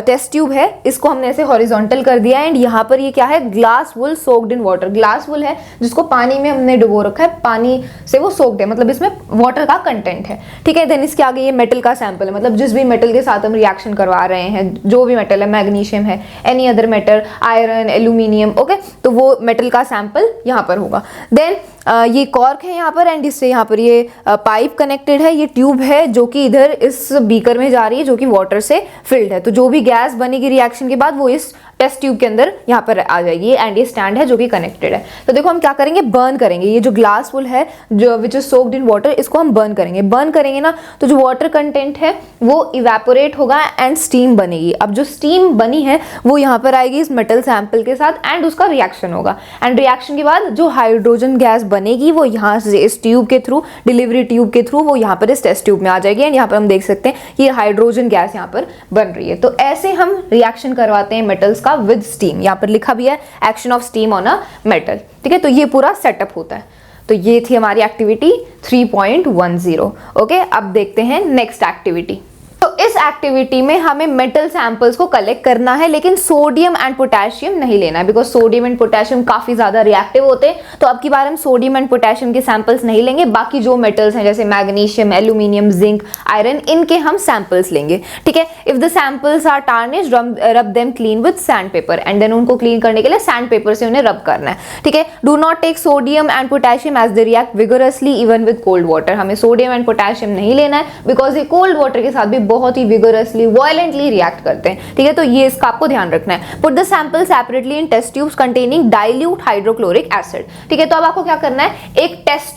टेस्ट ट्यूब है, इसको हमने ऐसे हॉरिजॉन्टल कर दिया है एंड यहाँ पर ये क्या है, glass wool soaked in water. Glass wool है जिसको पानी में हमने डुबो रखा है, पानी से वो सोक्ड है, मतलब इसमें वाटर का कंटेंट है, ठीक है। देन इसके आगे ये मेटल का सैंपल है, मतलब जिस भी मेटल के साथ हम रिएक्शन करवा रहे हैं, जो भी मेटल है, मैग्नीशियम है, any other metal, iron, aluminium, okay, तो वो मेटल का सैंपल यहाँ पर होगा। देन ये कॉर्क है यहाँ पर एंड इससे यहाँ पर ये पाइप कनेक्टेड है, ये ट्यूब है जो कि इधर इस बीकर में जा रही है जो कि वाटर से फिल्ड है। तो जो भी गैस बनेगी रिएक्शन के बाद वो इस टेस्ट ट्यूब के अंदर यहाँ पर आ जाएगी एंड ये स्टैंड है जो कि कनेक्टेड है। तो देखो हम क्या करेंगे, बर्न करेंगे ये जो ग्लास वुल है जो which is soaked in water, इसको हम बर्न करेंगे। बर्न करेंगे ना तो जो वाटर कंटेंट है वो इवेपोरेट होगा एंड स्टीम बनेगी। अब जो स्टीम बनी है वो यहाँ पर आएगी इस मेटल सैंपल के साथ एंड उसका रिएक्शन होगा एंड रिएक्शन के बाद जो हाइड्रोजन गैस बनेगी वो यहाँ से इस ट्यूब के थ्रू, डिलीवरी ट्यूब के थ्रू वो यहाँ पर इस टेस्ट ट्यूब में आ जाएगी एंड यहाँ पर हम देख सकते हैं ये हाइड्रोजन गैस यहाँ पर बन रही है। तो ऐसे हम रिएक्शन करवाते हैं मेटल्स का विद स्टीम। यहाँ पर लिखा भी है action of steam on a metal, ठीक है। तो ये पूरा सेटअप होता है। तो ये थी हमारी एक्टिविटी 3.10, ओके। अब देखते हैं नेक्स्ट एक्टिविटी। तो इस एक्टिविटी में हमें मेटल सैंपल्स को कलेक्ट करना है लेकिन सोडियम एंड पोटेशियम नहीं लेना है बिकॉज सोडियम एंड पोटेशियम काफी ज्यादा रिएक्टिव होते हैं। तो अब की बार हम सोडियम एंड पोटेशियम के सैंपल्स नहीं लेंगे, बाकी जो मेटल्स हैं जैसे मैग्नीशियम, एल्यूमिनियम, जिंक, आयरन, इनके हम सैंपल्स लेंगे, ठीक है। If the samples are tarnished, rub them clean with sand paper and then उनको क्लीन करने के लिए सैंड पेपर से उन्हें रब करना है, ठीक है। Do not take sodium and potassium as they react vigorously even with cold water. हमें सोडियम एंड पोटेशियम नहीं लेना है बिकॉज ये कोल्ड वाटर के साथ भी बहुत ही विगरसली वायलेंटली रिएक्ट करते हैं, ठीक है। तो ये इसका आपको ध्यान रखना है। Put the sample separately in test tubes containing dilute hydrochloric acid, ठीक है। तो अब आपको क्या करना है, एक टेस्ट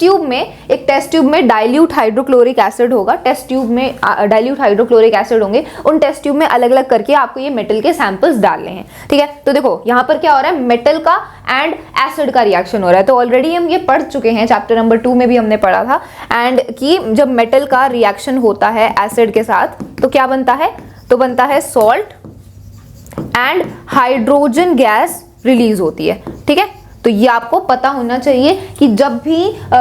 ट्यूब में डाइल्यूट हाइड्रोक्लोरिक एसिड होगा, टेस्ट ट्यूब में डाइल्यूट हाइड्रोक्लोरिक एसिड होंगे, उन टेस्ट ट्यूब में अलग अलग करके आपको ये मेटल के सैंपल्स डालने हैं, ठीक है। तो देखो यहाँ पर क्या हो रहा है, मेटल का एंड एसिड का रिएक्शन हो रहा है। तो ऑलरेडी हम ये पढ़ चुके हैं, चैप्टर नंबर 2 में भी हमने पढ़ा था, एंड कि जब मेटल का रिएक्शन होता है एसिड के साथ तो क्या बनता है, तो बनता है salt and hydrogen gas release होती है, ठीक है। तो ये आपको पता होना चाहिए कि जब भी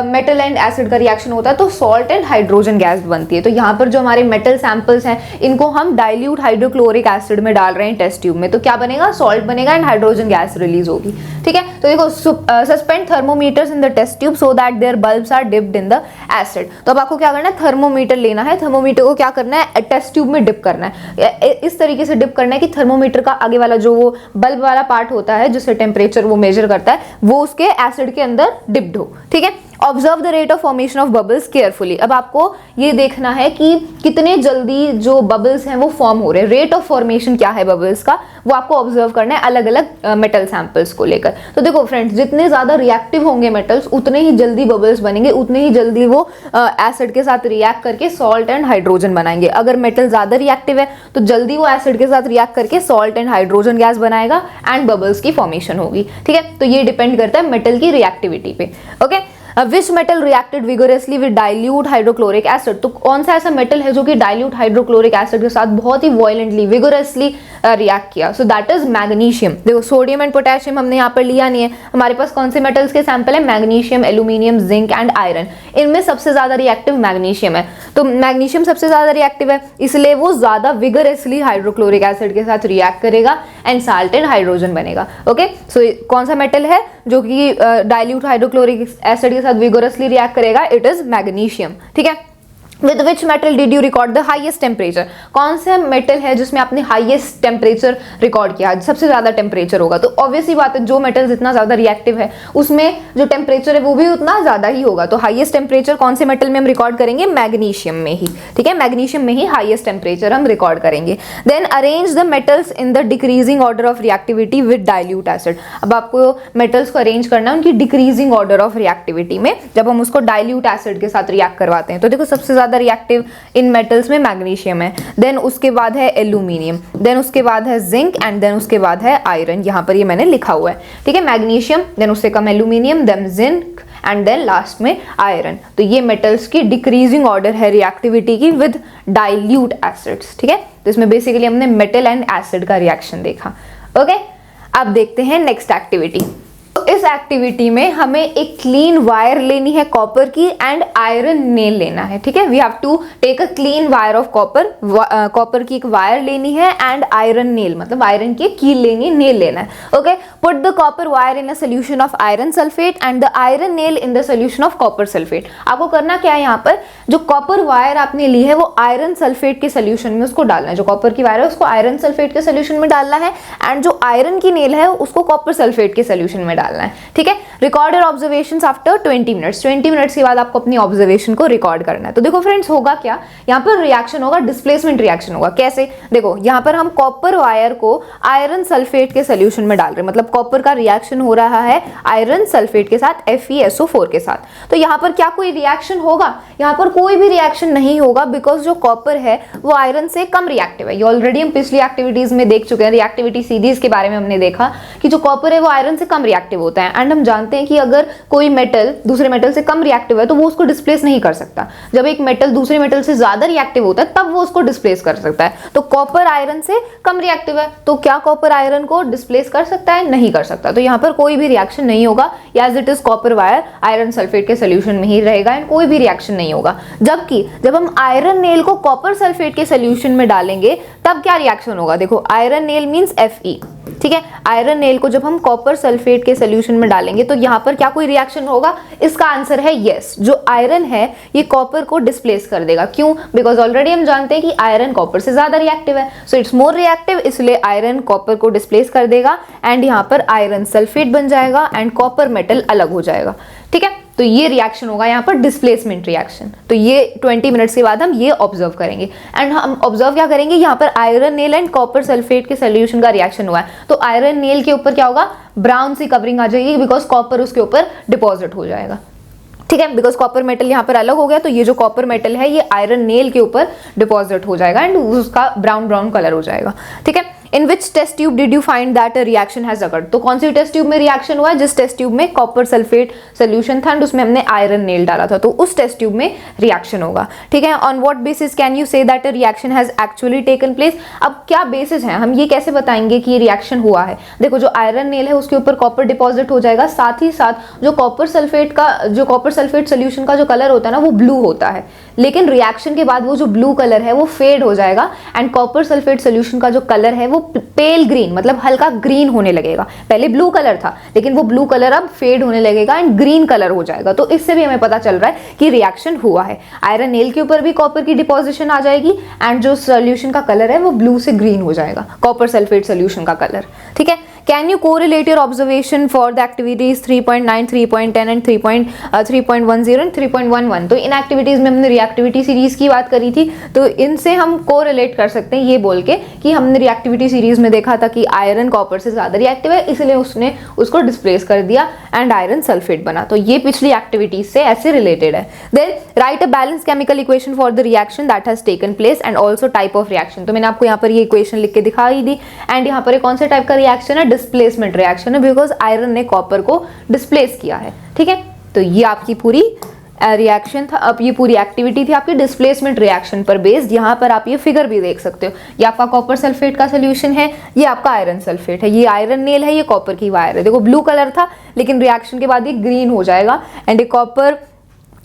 मेटल एंड एसिड का रिएक्शन होता है तो सॉल्ट एंड हाइड्रोजन गैस बनती है। तो यहाँ पर जो हमारे मेटल सैंपल्स हैं इनको हम डाइल्यूट हाइड्रोक्लोरिक एसिड में डाल रहे हैं टेस्ट ट्यूब में, तो क्या बनेगा, सॉल्ट बनेगा एंड हाइड्रोजन गैस रिलीज होगी, ठीक है। तो देखो suspend thermometers in the test tube so that their bulbs are dipped in the acid. तो अब आपको क्या करना है, थर्मोमीटर लेना है, थर्मोमीटर को क्या करना है, टेस्ट ट्यूब में डिप करना है, इस तरीके से डिप करना है कि थर्मोमीटर का आगे वाला जो वो बल्ब वाला पार्ट होता है जिससे टेम्परेचर वो मेजर करता है वो उसके एसिड के अंदर डिप्ड हो, ठीक है। Observe the rate of formation of bubbles carefully. अब आपको ये देखना है कि कितने जल्दी जो बबल्स हैं वो फॉर्म हो रहे हैं, रेट ऑफ फॉर्मेशन क्या है बबल्स का, वो आपको ऑब्जर्व करना है अलग अलग मेटल सैंपल्स को लेकर। तो देखो फ्रेंड्स, जितने ज्यादा रिएक्टिव होंगे मेटल्स उतने ही जल्दी बबल्स बनेंगे, उतने ही जल्दी वो एसिड के साथ रिएक्ट करके सॉल्ट एंड हाइड्रोजन बनाएंगे। अगर मेटल ज्यादा रिएक्टिव है तो जल्दी वो एसिड के साथ रिएक्ट करके सॉल्ट एंड हाइड्रोजन गैस बनाएगा एंड बबल्स की फॉर्मेशन होगी, ठीक है। तो ये डिपेंड करता है मेटल की रिएक्टिविटी पे, okay. Which metal reacted vigorously with dilute hydrochloric acid, तो कौन सा ऐसा मेटल है जो कि डाइल्यूट हाइड्रोक्लोरिक एसिड के साथ बहुत ही वायलेंटली विगोरसली रिएक्ट किया, सो दैट इज मैग्नीशियम। देखो सोडियम एंड पोटेशियम हमने यहाँ पर लिया नहीं है, हमारे पास कौन से मेटल्स के सैंपल है, magnesium, aluminium, zinc and iron. इनमें सबसे ज्यादा रिएक्टिव मैग्नीशियम है, तो मैग्नीशियम सबसे ज्यादा रिएक्टिव है इसलिए वो ज्यादा विगोरसली हाइड्रोक्लोरिक एसिड के साथ रिएक्ट करेगा एंड सॉल्ट एंड हाइड्रोजन बनेगा, ओके। सो कौन सा मेटल है जो कि डाइल्यूट हाइड्रोक्लोरिक एसिड के साथ विगोरसली रिएक्ट करेगा, इट इज मैग्नीशियम, ठीक है। With which metal did you record the highest temperature? कौन सा मेटल है जिसमें आपने हाईएस्ट टेम्परेचर रिकॉर्ड किया, सबसे ज्यादा टेम्परेचर होगा। तो ऑब्वियसली बात है जो मेटल जितना ज्यादा रिएक्टिव है उसमें जो टेम्परेचर है वो भी उतना ज्यादा ही होगा। तो हाईएस्ट टेम्परेचर कौन से मेटल में हम रिकॉर्ड करेंगे, मैग्नीशियम में ही, ठीक है। मैग्नीशियम में ही हाईएस्ट टेम्परेचर हम रिकॉर्ड करेंगे। Then arrange the metals in the decreasing order of reactivity with dilute acid. अब आपको मेटल्स को अरेंज करना है उनकी डिक्रीजिंग ऑर्डर ऑफ रिएक्टिविटी में, जब हम उसको डाइल्यूट एसिड के साथ रिएक्ट करवाते हैं। तो देखो सबसे ज्यादा रिएक्टिव इन मेटल्स में मैग्नीशियम है, देन उसके बाद है एल्यूमिनियम, देन उसके बाद है जिंक एंड देन उसके बाद है आयरन। यहाँ पर ये मैंने लिखा हुआ है, ठीक है। मैग्नीशियम, देन उससे कम aluminium, then zinc and then last में आयरन। तो ये मेटल्स की डिक्रीजिंग ऑर्डर है रिएक्टिविटी की विद डाइल्यूट एसिड्स, ठीक है। तो इसमें बेसिकली हमने मेटल एंड एसिड का रिएक्शन देखा, ओके। अब देखते हैं नेक्स्ट एक्टिविटी। इस एक्टिविटी में हमें एक क्लीन वायर लेनी है कॉपर की एंड आयरन नेल लेना है, ठीक है। We have to take a clean wire of copper, copper की एक वायर लेनी है एंड आयरन नेल, मतलब आयरन की कील लेनी, नेल लेना है, okay. Put the copper wire in a solution of iron sulphate and the iron nail in the solution of copper sulphate. आपको करना क्या है, यहाँ पर जो कॉपर वायर आपने ली है वो आयरन सल्फेट के सोल्यूशन में उसको डालना है, जो कॉपर की वायर है उसको आयरन सल्फेट के सोल्यूशन में डालना है एंड जो आयरन की नेल है उसको कॉपर सल्फेट के सोल्यूशन में डालना है, ठीक है। Record your observations after 20 minutes. 20 minutes के बाद आपको अपनी ऑब्जर्वेशन को रिकॉर्ड करना है। तो देखो फ्रेंड्स होगा क्या, यहाँ पर रिएक्शन होगा, डिस्प्लेसमेंट रिएक्शन होगा। कैसे, देखो यहाँ पर हम कॉपर वायर को आयरन सल्फेट के सोल्यूशन में डाल रहे हैं, मतलब कॉपर का रिएक्शन हो रहा है आयरन सल्फेट के साथ, FeSO4 के साथ। तो यहाँ पर क्या कोई रिएक्शन होगा, यहाँ पर कोई भी रिएक्शन नहीं होगा, बिकॉज जो कॉपर है वो आयरन से कम रिएक्टिव है। ये ऑलरेडी हम पिछली एक्टिविटीज में देख चुके हैं, रिएक्टिविटी सीरीज के बारे में हमने देखा कि जो कॉपर है वो आयरन से कम रिएक्टिव होता है एंड हम जानते हैं कि अगर कोई मेटल दूसरे मेटल से कम रिएक्टिव है तो वो उसको डिस्प्लेस नहीं कर सकता। जब एक मेटल दूसरे मेटल से ज्यादा रिएक्टिव होता है तब वो उसको डिस्प्लेस कर सकता है। तो कॉपर आयरन से कम रिएक्टिव है, तो क्या कॉपर आयरन को डिस्प्लेस कर सकता है, नहीं कर सकता। तो यहाँ पर कोई भी रिएक्शन नहीं होगा, as it is copper wire iron sulphate के सोल्यूशन में ही रहेगा एंड कोई भी रिएक्शन नहीं होगा। जबकि जब हम आयरन नेल को कॉपर सल्फेट के सोल्यूशन में डालेंगे तब क्या रिएक्शन होगा, देखो आयरन नेल मींस Fe, ठीक है। आयरन नेल को जब हम कॉपर सल्फेट के सोल्यूशन में डालेंगे तो यहाँ पर क्या कोई रिएक्शन होगा, इसका आंसर है यस। जो आयरन है ये कॉपर को डिस्प्लेस कर देगा, क्यों, बिकॉज ऑलरेडी हम जानते हैं कि आयरन कॉपर से ज्यादा रिएक्टिव है, सो इट्स मोर रिएक्टिव, इसलिए आयरन कॉपर को डिस्प्लेस कर देगा एंड यहाँ पर आयरन सल्फेट बन जाएगा एंड कॉपर मेटल अलग हो जाएगा, ठीक है। तो ये रिएक्शन होगा यहाँ पर डिस्प्लेसमेंट रिएक्शन। तो ये 20 मिनट्स के बाद हम ये ऑब्जर्व करेंगे। एंड हम ऑब्जर्व क्या करेंगे, यहाँ पर iron nail and copper sulphate के सोल्यूशन का रिएक्शन हुआ है, तो आयरन नेल के ऊपर क्या होगा, ब्राउन सी कवरिंग आ जाएगी, बिकॉज कॉपर उसके ऊपर डिपॉजिट हो जाएगा। ठीक है, बिकॉज कॉपर मेटल यहाँ पर अलग हो गया, तो ये जो कॉपर मेटल है ये आयरन नेल के ऊपर डिपॉजिट हो जाएगा एंड उसका ब्राउन ब्राउन कलर हो जाएगा। ठीक है, in which test tube did you find that reaction has occurred, तो कौन सी टेस्ट ट्यूब में रिएक्शन हुआ है, जिस टेस्ट ट्यूब में कॉपर सल्फेट सोल्यूशन था एंड उसमें हमने आयरन नेल डाला था, तो उस टेस्ट ट्यूब में रिएक्शन होगा। ठीक है, on what basis can you say that reaction has actually taken place, अब क्या बेसिस है, हम ये कैसे बताएंगे कि ये रिएक्शन हुआ है। देखो जो आयरन नेल है उसके ऊपर कॉपर डिपॉजिट हो जाएगा, साथ ही साथ जो कॉपर सल्फेट सोल्यूशन का जो कलर होता है ना वो ब्लू होता है, लेकिन रिएक्शन के बाद वो जो ब्लू कलर है वो फेड हो जाएगा एंड कॉपर सल्फेट सोल्यूशन का जो कलर है वो पेल ग्रीन मतलब हल्का ग्रीन होने लगेगा। पहले ब्लू कलर था लेकिन वो ब्लू कलर अब फेड होने लगेगा एंड ग्रीन कलर हो जाएगा। तो इससे भी हमें पता चल रहा है कि रिएक्शन हुआ है। आयरन नेल के ऊपर भी कॉपर की डिपोजिशन आ जाएगी एंड जो सोल्यूशन का कलर है वो ब्लू से ग्रीन हो जाएगा, कॉपर सल्फेट सोल्यूशन का कलर। ठीक है, can you correlate your observation for the activities 3.9, 3.10 and 3.10 and 3.11। तो इन एक्टिविटीज में हमने रिएक्टिविटी सीरीज की बात करी थी, तो इनसे हम कोरिलेट कर सकते हैं ये बोल के कि हमने रिएक्टिविटी सीरीज में देखा था कि आयरन कॉपर से ज्यादा रिएक्टिव है, इसलिए उसने उसको डिस्प्लेस कर दिया एंड आयरन सल्फेट बना। तो ये पिछली एक्टिविटीज से ऐसे रिलेटेड है। Then write a balance chemical equation for the reaction that has taken place and also type of reaction. तो मैंने आपको यहाँ पर ये इक्वेशन लिख के दिखाई दी एंड यहाँ पर कौन से टाइप का रिएक्शन है, डिस्प्लेसमेंट रिएक्शन है, बिकॉज आयरन ने कॉपर को डिस्प्लेस किया है। ठीक है, तो ये आपकी पूरी रिएक्शन था। अब ये पूरी एक्टिविटी थी आपकी डिस्प्लेसमेंट रिएक्शन पर बेस्ड। यहाँ पर आप ये फिगर भी देख सकते हो, ये आपका कॉपर सल्फेट का सोल्यूशन है, ये आपका आयरन सल्फेट है, ये आयरन नेल है, ये कॉपर की वायर है। देखो ब्लू कलर था लेकिन रिएक्शन के बाद ये ग्रीन हो जाएगा एंड ये कॉपर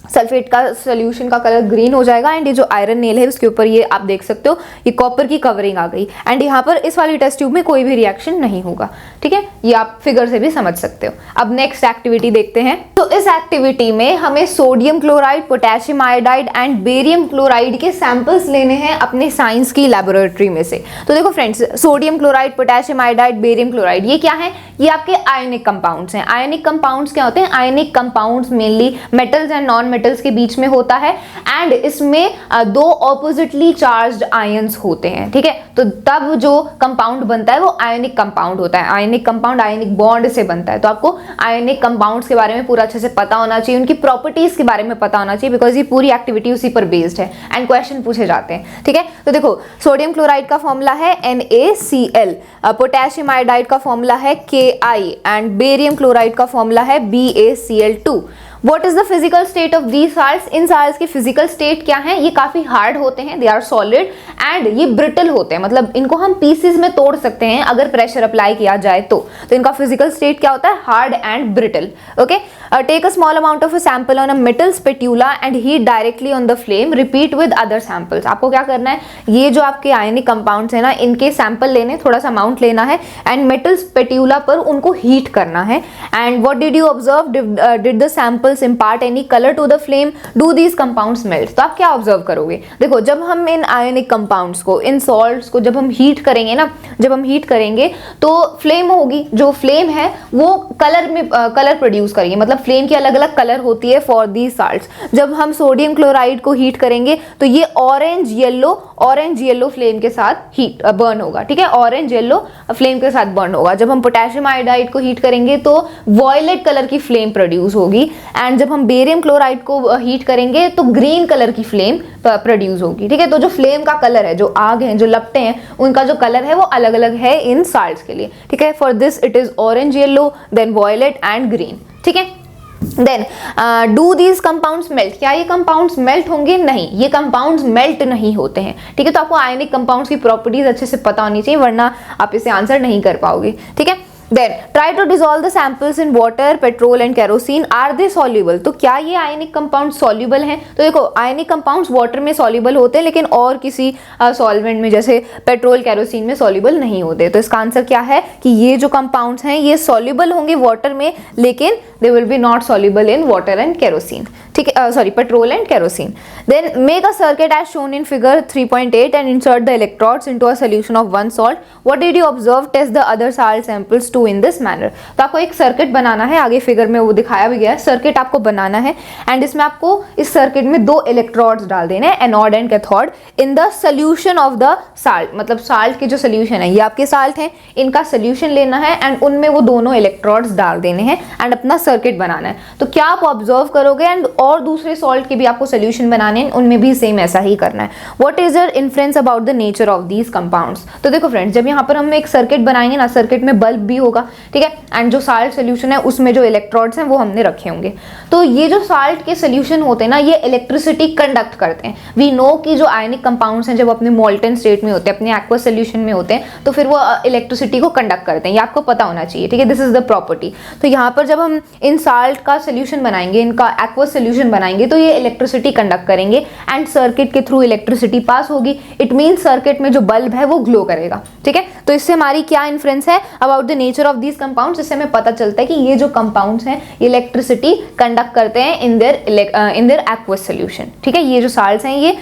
सल्फेट का सोल्यूशन का कलर ग्रीन हो जाएगा एंड ये जो आयरन नेल है उसके ऊपर ये आप देख सकते हो ये कॉपर की कवरिंग आ गई एंड यहाँ पर इस वाली टेस्ट ट्यूब में कोई भी रिएक्शन नहीं होगा। ठीक है, ये आप फिगर से भी समझ सकते हो। अब नेक्स्ट एक्टिविटी देखते हैं। तो इस एक्टिविटी में हमें sodium chloride, potassium iodide and barium chloride के सैंपल्स लेने हैं अपने साइंस की लैबोरेटरी में से। तो देखो friends, sodium chloride, potassium iodide, barium chloride ये क्या है, ये आपके आयनिक कंपाउंड्स हैं। आयनिक कंपाउंड्स क्या होते हैं, ionic compounds mainly metals and non metals के बीच में होता है एंड इसमें दो ऑपोजिटली चार्ज्ड आयंस होते हैं। ठीक है, तो तब जो कंपाउंड बनता है वो आयनिक कंपाउंड होता है। आयनिक कंपाउंड आयनिक बॉन्ड से बनता है। तो आपको आयनिक कंपाउंड्स के बारे में पूरा अच्छे से पता होना चाहिए, उनकी प्रॉपर्टीज के बारे में पता होना चाहिए, बिकॉज ये पूरी एक्टिविटी उसी पर बेस्ड है एंड क्वेश्चन पूछे जाते हैं। ठीक है, तो देखो सोडियम क्लोराइड का फॉर्मूला है NaCl, पोटेशियम आयोडाइड का फॉर्मूला है Ki एंड बेरियम क्लोराइड का फॉर्मूला है BaCl2। What is the physical state of these salts? In salts की physical state क्या है, ये काफी हार्ड होते हैं, they are solid and ये brittle होते हैं, मतलब इनको हम पीसेस में तोड़ सकते हैं अगर प्रेशर अप्लाई किया जाए तो इनका physical state क्या होता है, hard and brittle। Okay, take a small amount of a sample on a metal spatula and heat directly on the flame, repeat with other samples. आपको क्या करना है, ये जो आपके आयनिक कंपाउंड्स है ना इनके सैंपल लेने, थोड़ा सा अमाउंट लेना है एंड मेटल स्पेट्यूला पर उनको हीट करना है and what did you observe, did the samples impart any colour to the flame, do these compounds melt. तो आप क्या ऑब्जर्व करोगे, देखो जब हम इन आयनिक कंपाउंड्स को, इन सॉल्ट्स को जब हम हीट करेंगे ना, जब हम हीट करेंगे तो फ्लेम होगी, जो फ्लेम है वो कलर में कलर प्रोड्यूस करेगी, मतलब फ्लेम की अलग अलग कलर होती है फॉर दीज साल्ट्स। जब हम सोडियम क्लोराइड को हीट करेंगे तो ये ऑरेंज येलो फ्लेम के साथ हीट बर्न होगा। ठीक है, ऑरेंज येलो फ्लेम के साथ बर्न होगा। जब हम पोटेशियम आयोडाइड को हीट करेंगे तो वॉयलेट कलर की फ्लेम प्रोड्यूस होगी एंड जब हम बेरियम क्लोराइड को हीट करेंगे तो ग्रीन कलर की फ्लेम प्रोड्यूस होगी। ठीक है, तो जो फ्लेम का कलर है, जो आग है, जो लपटें हैं, उनका जो कलर है वो अलग अलग है इन साल्ट्स के लिए। ठीक है, for this it is orange yellow, then violet and green. ठीक है, then do these compounds melt, क्या ये कंपाउंड्स मेल्ट होंगे, नहीं, ये कंपाउंड्स मेल्ट नहीं होते हैं। ठीक है, तो आपको आयनिक कंपाउंड्स की प्रॉपर्टीज अच्छे से पता होनी चाहिए वरना आप इसे आंसर नहीं कर पाओगे। ठीक है, Then try to dissolve the samples in water, petrol and kerosene. Are they soluble? तो क्या ये आयनिक कंपाउंड सॉल्युबल हैं? तो देखो आयनिक कंपाउंड्स वाटर में सॉल्युबल होते हैं लेकिन और किसी सॉल्वेंट में जैसे पेट्रोल केरोसिन में सॉल्युबल नहीं होते। तो इसका आंसर क्या है कि ये जो कंपाउंड्स हैं ये सॉल्युबल होंगे वाटर में लेकिन they will be not soluble in water and kerosene. ठीक ठीक है, sorry, petrol and kerosene. Then make a circuit as shown in figure 3.8 and insert the electrodes into a solution of one salt. What did you observe? Test the other salt samples too in this manner. तो आपको एक सर्किट बनाना है, आगे फिगर में वो दिखाया भी गया है, सर्किट आपको बनाना है एंड इसमें आपको इस सर्किट में 2 इलेक्ट्रोड्स डाल देने हैं, anode and cathode, in the solution of the salt. मतलब साल्ट के जो सोल्यूशन है, ये आपके साल्ट हैं, इनका सोल्यूशन लेना है एंड उनमें वो दोनों इलेक्ट्रोड्स डाल देने हैं एंड अपना सर्किट बनाना है। तो क्या आप ऑब्जर्व करोगे एंड और दूसरे सॉल्ट के भी आपको सोल्यूशन बनाने हैं, उनमें भी सेम ऐसा ही करना है। What is your influence about the nature of these compounds? तो देखो फ्रेंड्स, जब यहाँ पर हम एक सर्किट बनाएंगे ना, सर्किट में बल्ब भी होगा, ठीक है, एंड जो साल्ट सोल्यूशन है उसमें जो इलेक्ट्रोड्स हैं वो हमने रखे होंगे। तो ये जो साल्ट के सोल्यूशन होते हैं ना, ये इलेक्ट्रिसिटी कंडक्ट करते हैं। वी नो कि जो आयनिक कंपाउंड्स हैं जब अपने मोल्टन स्टेट में होते हैं, अपने एक्वस सोल्यूशन में होते हैं, तो फिर वो इलेक्ट्रिसिटी को कंडक्ट करते हैं, ये आपको पता होना चाहिए, ठीक है, दिस इज द प्रॉपर्टी। तो यहाँ पर जब हम इन साल्ट का सोल्यूशन बनाएंगे, इनका एक्वस सोल्यूशन बनाएंगे, तो ये इलेक्ट्रिसिटी कंडक्ट करेंगे एंड सर्किट के थ्रू इलेक्ट्रिसिटी पास होगी। इट मीन्स सर्किट में जो बल्ब है वो ग्लो करेगा, ठीक है। तो इससे हमारी क्या इन्फ्लुएंस है about the nature of these compounds? इससे हमें पता चलता है कि ये जो कंपाउंड्स हैं ये इलेक्ट्रिसिटी कंडक्ट करते हैं इन देयर एक्वस सोल्यूशन, ठीक है। ये जो साल्ट्स हैं ये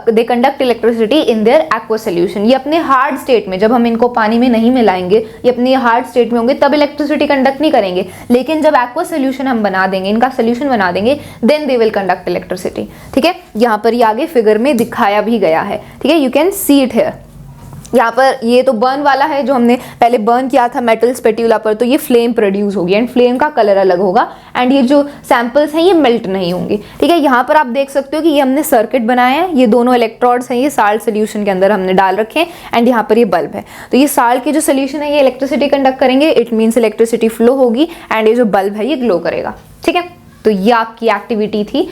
they conduct electricity in their aqueous solution. ये अपने हार्ड स्टेट में, जब हम इनको पानी में नहीं मिलाएंगे, ये अपने हार्ड स्टेट में होंगे, तब इलेक्ट्रिसिटी कंडक्ट नहीं करेंगे, लेकिन जब एक्वस सोल्यूशन हम बना देंगे, इनका सोल्यूशन बना देंगे, then they will conduct electricity, ठीक है। यहाँ पर ये आगे फिगर में दिखाया भी गया है, ठीक है, you can see it here. यहाँ पर ये तो बर्न वाला है, जो हमने पहले बर्न किया था मेटल स्पेट्यूला पर, तो ये फ्लेम प्रोड्यूस होगी एंड फ्लेम का कलर अलग होगा एंड ये जो सैंपल्स हैं ये मेल्ट नहीं होंगे, ठीक है। यहाँ पर आप देख सकते हो कि ये हमने सर्किट बनाया है, ये दोनों इलेक्ट्रोड्स हैं, ये साल्ट सोल्यूशन के अंदर हमने डाल रखे हैं एंड यहाँ पर ये बल्ब है। तो ये साल्ट के जो सोल्यूशन है ये इलेक्ट्रिसिटी कंडक्ट करेंगे, इट मीन्स इलेक्ट्रिसिटी फ्लो होगी एंड ये जो बल्ब है ये ग्लो करेगा, ठीक है। तो ये आपकी एक्टिविटी थी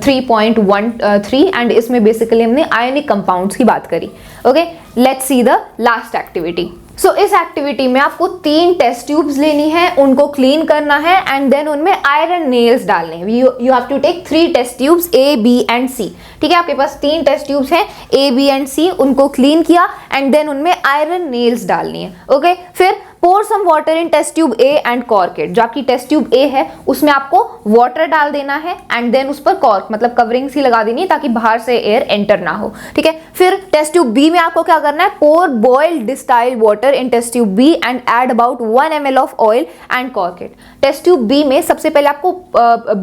3.13 एंड इसमें बेसिकली हमने आयनिक कंपाउंड्स की बात करी। Okay, let's see the last activity. So इस एक्टिविटी में आपको 3 टेस्ट ट्यूब्स लेनी है, उनको क्लीन करना है एंड देन उनमें आयरन नेल्स डालने हैं। You have to take 3 test tubes A, B and C, ठीक है। आपके पास 3 टेस्ट ट्यूब्स हैं A, B एंड C, उनको क्लीन किया एंड देन उनमें आयरन नेल्स डालनी है। ओके, फिर pour some water in test tube A and cork it। जो आपकी टेस्ट ट्यूब A है उसमें आपको वाटर डाल देना है एंड देन उस पर कॉर्क मतलब कवरिंग सी लगा देनी है ताकि बाहर से एयर एंटर ना हो, ठीक है। फिर टेस्ट ट्यूब B में आपको क्या करना है, pour boiled distilled water in test tube B and add about 1 ml of oil and cork it। Test tube B में सबसे पहले आपको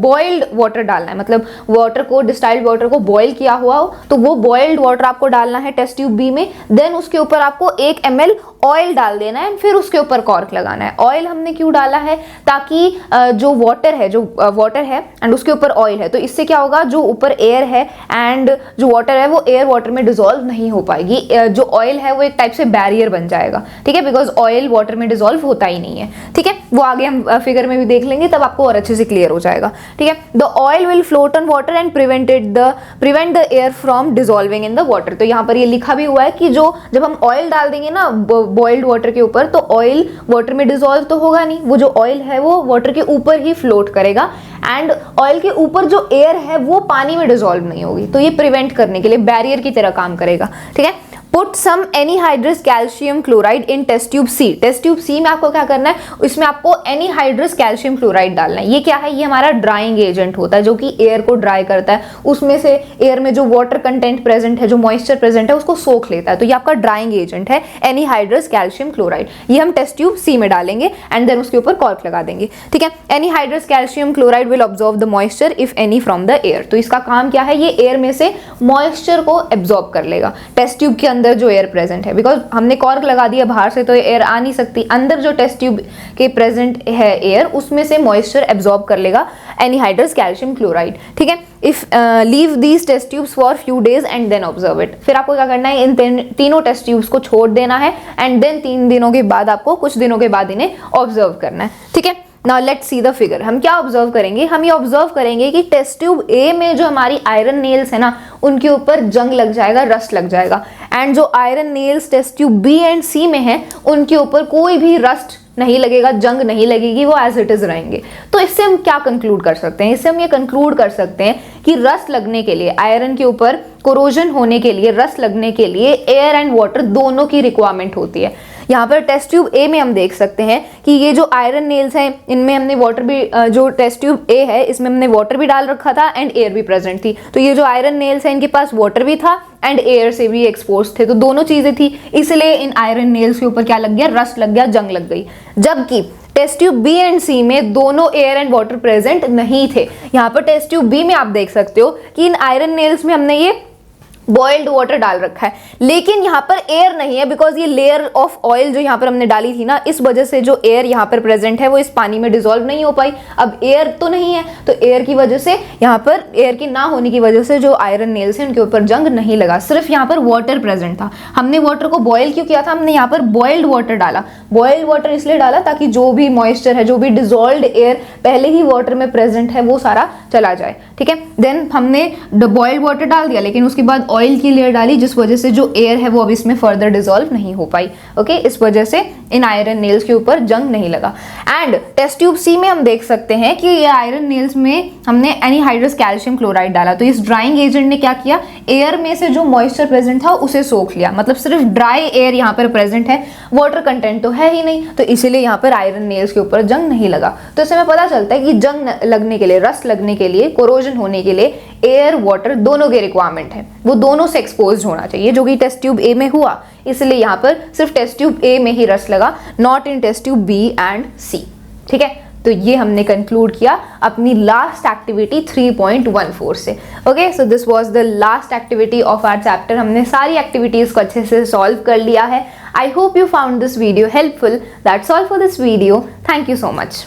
बॉइल्ड वाटर डालना है, मतलब वाटर को, डिस्टाइल्ड वाटर को बॉयल किया हुआ हो तो वो बॉइल्ड वाटर आपको डालना है टेस्ट ट्यूब B में। देन उसके ऊपर आपको 1 ml ऑयल डाल देना है, फिर उसके ऊपर कॉर्क लगाना है। ऑयल हमने क्यों डाला है, ताकि जो वाटर है एंड उसके ऊपर ऑयल है, तो इससे क्या होगा, जो ऊपर एयर है एंड जो वाटर है वो एयर वाटर में डिसॉल्व नहीं हो पाएगी। जो ऑयल है वो एक टाइप से बैरियर बन जाएगा, ठीक है, बिकॉज ऑयल वाटर में डिसॉल्व होता ही नहीं है, ठीक है। वो आगे हम फिगर में भी देख लेंगे, तब आपको और अच्छे से क्लियर हो जाएगा, ठीक है। The oil will float on water and prevent the air from dissolving in the water. तो यहाँ पर ये लिखा भी हुआ है कि जब हम ऑयल डाल देंगे ना बॉइल्ड वाटर के ऊपर, तो ऑयल वाटर में डिसॉल्व तो होगा नहीं, वो जो ऑयल है वो वाटर के ऊपर ही फ्लोट करेगा एंड ऑयल के ऊपर जो एयर है वो पानी में डिसॉल्व नहीं होगी। तो ये प्रिवेंट करने के लिए बैरियर की तरह काम करेगा, ठीक है। Put some anhydrous calcium chloride in test tube C। Test tube C में आपको क्या करना है, इसमें आपको एनीहाइड्रस कैल्शियम क्लोराइड डालना है। ये क्या है, ये हमारा ड्राइंग एजेंट होता है जो कि एयर को ड्राई करता है, उसमें से एयर में जो वाटर कंटेंट प्रेजेंट है, जो मॉइस्चर प्रेजेंट है उसको सोख लेता है। तो ये आपका ड्राइंग एजेंट है एनीहाइड्रस कैल्शियम क्लोराइड। ये हम टेस्ट ट्यूब C में डालेंगे एंड देन उसके ऊपर कॉर्क लगा देंगे, ठीक है। Anhydrous calcium chloride will absorb the moisture if any from the air. तो इसका काम क्या है, ये एयर में से मॉइस्चर को एब्जॉर्ब कर लेगा टेस्ट ट्यूब के अंदर जो एयर प्रेजेंट है, बिकॉज हमने कॉर्क लगा दिया बाहर से तो एयर आ नहीं सकती, अंदर जो टेस्ट ट्यूब के प्रेजेंट है एयर, उसमें से मॉइस्चर एब्जॉर्ब कर लेगा एनीहाइड्रस कैल्शियम क्लोराइड, ठीक है। If leave these test tubes for few days and then observe it. फिर आपको क्या करना है, इन तीनों टेस्ट ट्यूब्स को छोड़ देना है एंड देन 3 दिनों के बाद आपको, कुछ दिनों के बाद इन्हें ऑब्जर्व करना है, ठीक है। Now let's see the figure. हम क्या ऑब्जर्व करेंगे, हम ये ऑब्जर्व करेंगे कि टेस्ट ट्यूब A में जो हमारी आयरन नेल्स है ना, उनके ऊपर जंग लग जाएगा, रस्ट लग जाएगा एंड जो iron nails test tube B and C में है उनके ऊपर कोई भी रस्ट नहीं लगेगा, जंग नहीं लगेगी, वो एज इट इज रहेंगे। तो इससे हम क्या कंक्लूड कर सकते हैं, इससे हम ये कंक्लूड कर सकते हैं कि रस्ट लगने के लिए, आयरन के ऊपर कोरोजन होने के लिए, रस्ट लगने के लिए एयर एंड वाटर दोनों की रिक्वायरमेंट होती है। यहाँ पर टेस्ट ट्यूब ए में हम देख सकते हैं कि ये जो आयरन नेल्स हैं इनमें हमने वाटर भी, जो टेस्ट ट्यूब ए है इसमें हमने वाटर भी डाल रखा था एंड एयर भी प्रेजेंट थी। तो ये जो आयरन नेल्स हैं इनके पास वाटर भी था एंड एयर से भी एक्सपोज थे, तो दोनों चीजें थी, इसलिए इन आयरन नेल्स के ऊपर क्या लग गया, रस्ट लग गया, जंग लग गई। जबकि टेस्ट ट्यूब बी एंड सी में दोनों एयर एंड वाटर प्रेजेंट नहीं थे। यहाँ पर टेस्ट ट्यूब बी में आप देख सकते हो कि इन आयरन नेल्स में हमने ये बॉइल्ड वाटर डाल रखा है, लेकिन यहाँ पर एयर नहीं है, बिकॉज ये लेयर ऑफ ऑयल जो यहाँ पर हमने डाली थी ना, इस वजह से जो एयर यहाँ पर प्रेजेंट है वो इस पानी में डिसॉल्व नहीं हो पाई। अब एयर तो नहीं है, तो एयर की वजह से यहाँ पर, एयर की ना होने की वजह से जो आयरन नेल्स हैं उनके ऊपर जंग नहीं लगा, सिर्फ यहाँ पर वाटर प्रेजेंट था। हमने वाटर को बॉयल क्यों किया था, हमने यहाँ पर बॉइल्ड वाटर डाला। बॉइल्ड वाटर इसलिए डाला ताकि जो भी मॉइस्चर है, जो भी डिसॉल्व्ड एयर पहले ही वाटर में प्रेजेंट है, वो सारा चला जाए। ठीक है, देन हमने बॉइल्ड वाटर डाल दिया, लेकिन उसके बाद ऑयल की लेयर डाली, जिस वजह से जो एयर है वो अब इसमें फर्दर डिसॉल्व नहीं हो पाई। ओके, इस वजह से इन आयरन नेल्स के ऊपर जंग नहीं लगा। एंड टेस्ट ट्यूब सी में हम देख सकते हैं कि ये आयरन नेल्स में हमने एनीहाइड्रस कैल्शियम क्लोराइड डाला, तो इस ड्राइंग एजेंट ने क्या किया, एयर में से जो मॉइस्चर प्रेजेंट था उसे सोख लिया, मतलब सिर्फ ड्राई एयर यहाँ पर प्रेजेंट है, वाटर कंटेंट तो है ही नहीं, तो इसीलिए यहाँ पर आयरन नेल्स के ऊपर जंग नहीं लगा। तो इससे हमें पता चलता है कि जंग लगने के लिए, रस्ट लगने के लिए, कोरोजन होने के लिए एयर वाटर दोनों की रिक्वायरमेंट है, वो दोनों से एक्सपोज होना चाहिए, जो कि टेस्ट ट्यूब ए में हुआ। इसलिए यहाँ पर सिर्फ टेस्ट ट्यूब ए में ही रस्ट लगा, not in test tube B and C. ठीक है, तो ये हमने कंक्लूड किया अपनी लास्ट एक्टिविटी 3.14 से। Okay, so this was the last activity of our chapter. हमने सारी एक्टिविटीज को अच्छे से सॉल्व कर लिया है। I hope you found this video helpful. That's all for this video. Thank you so much.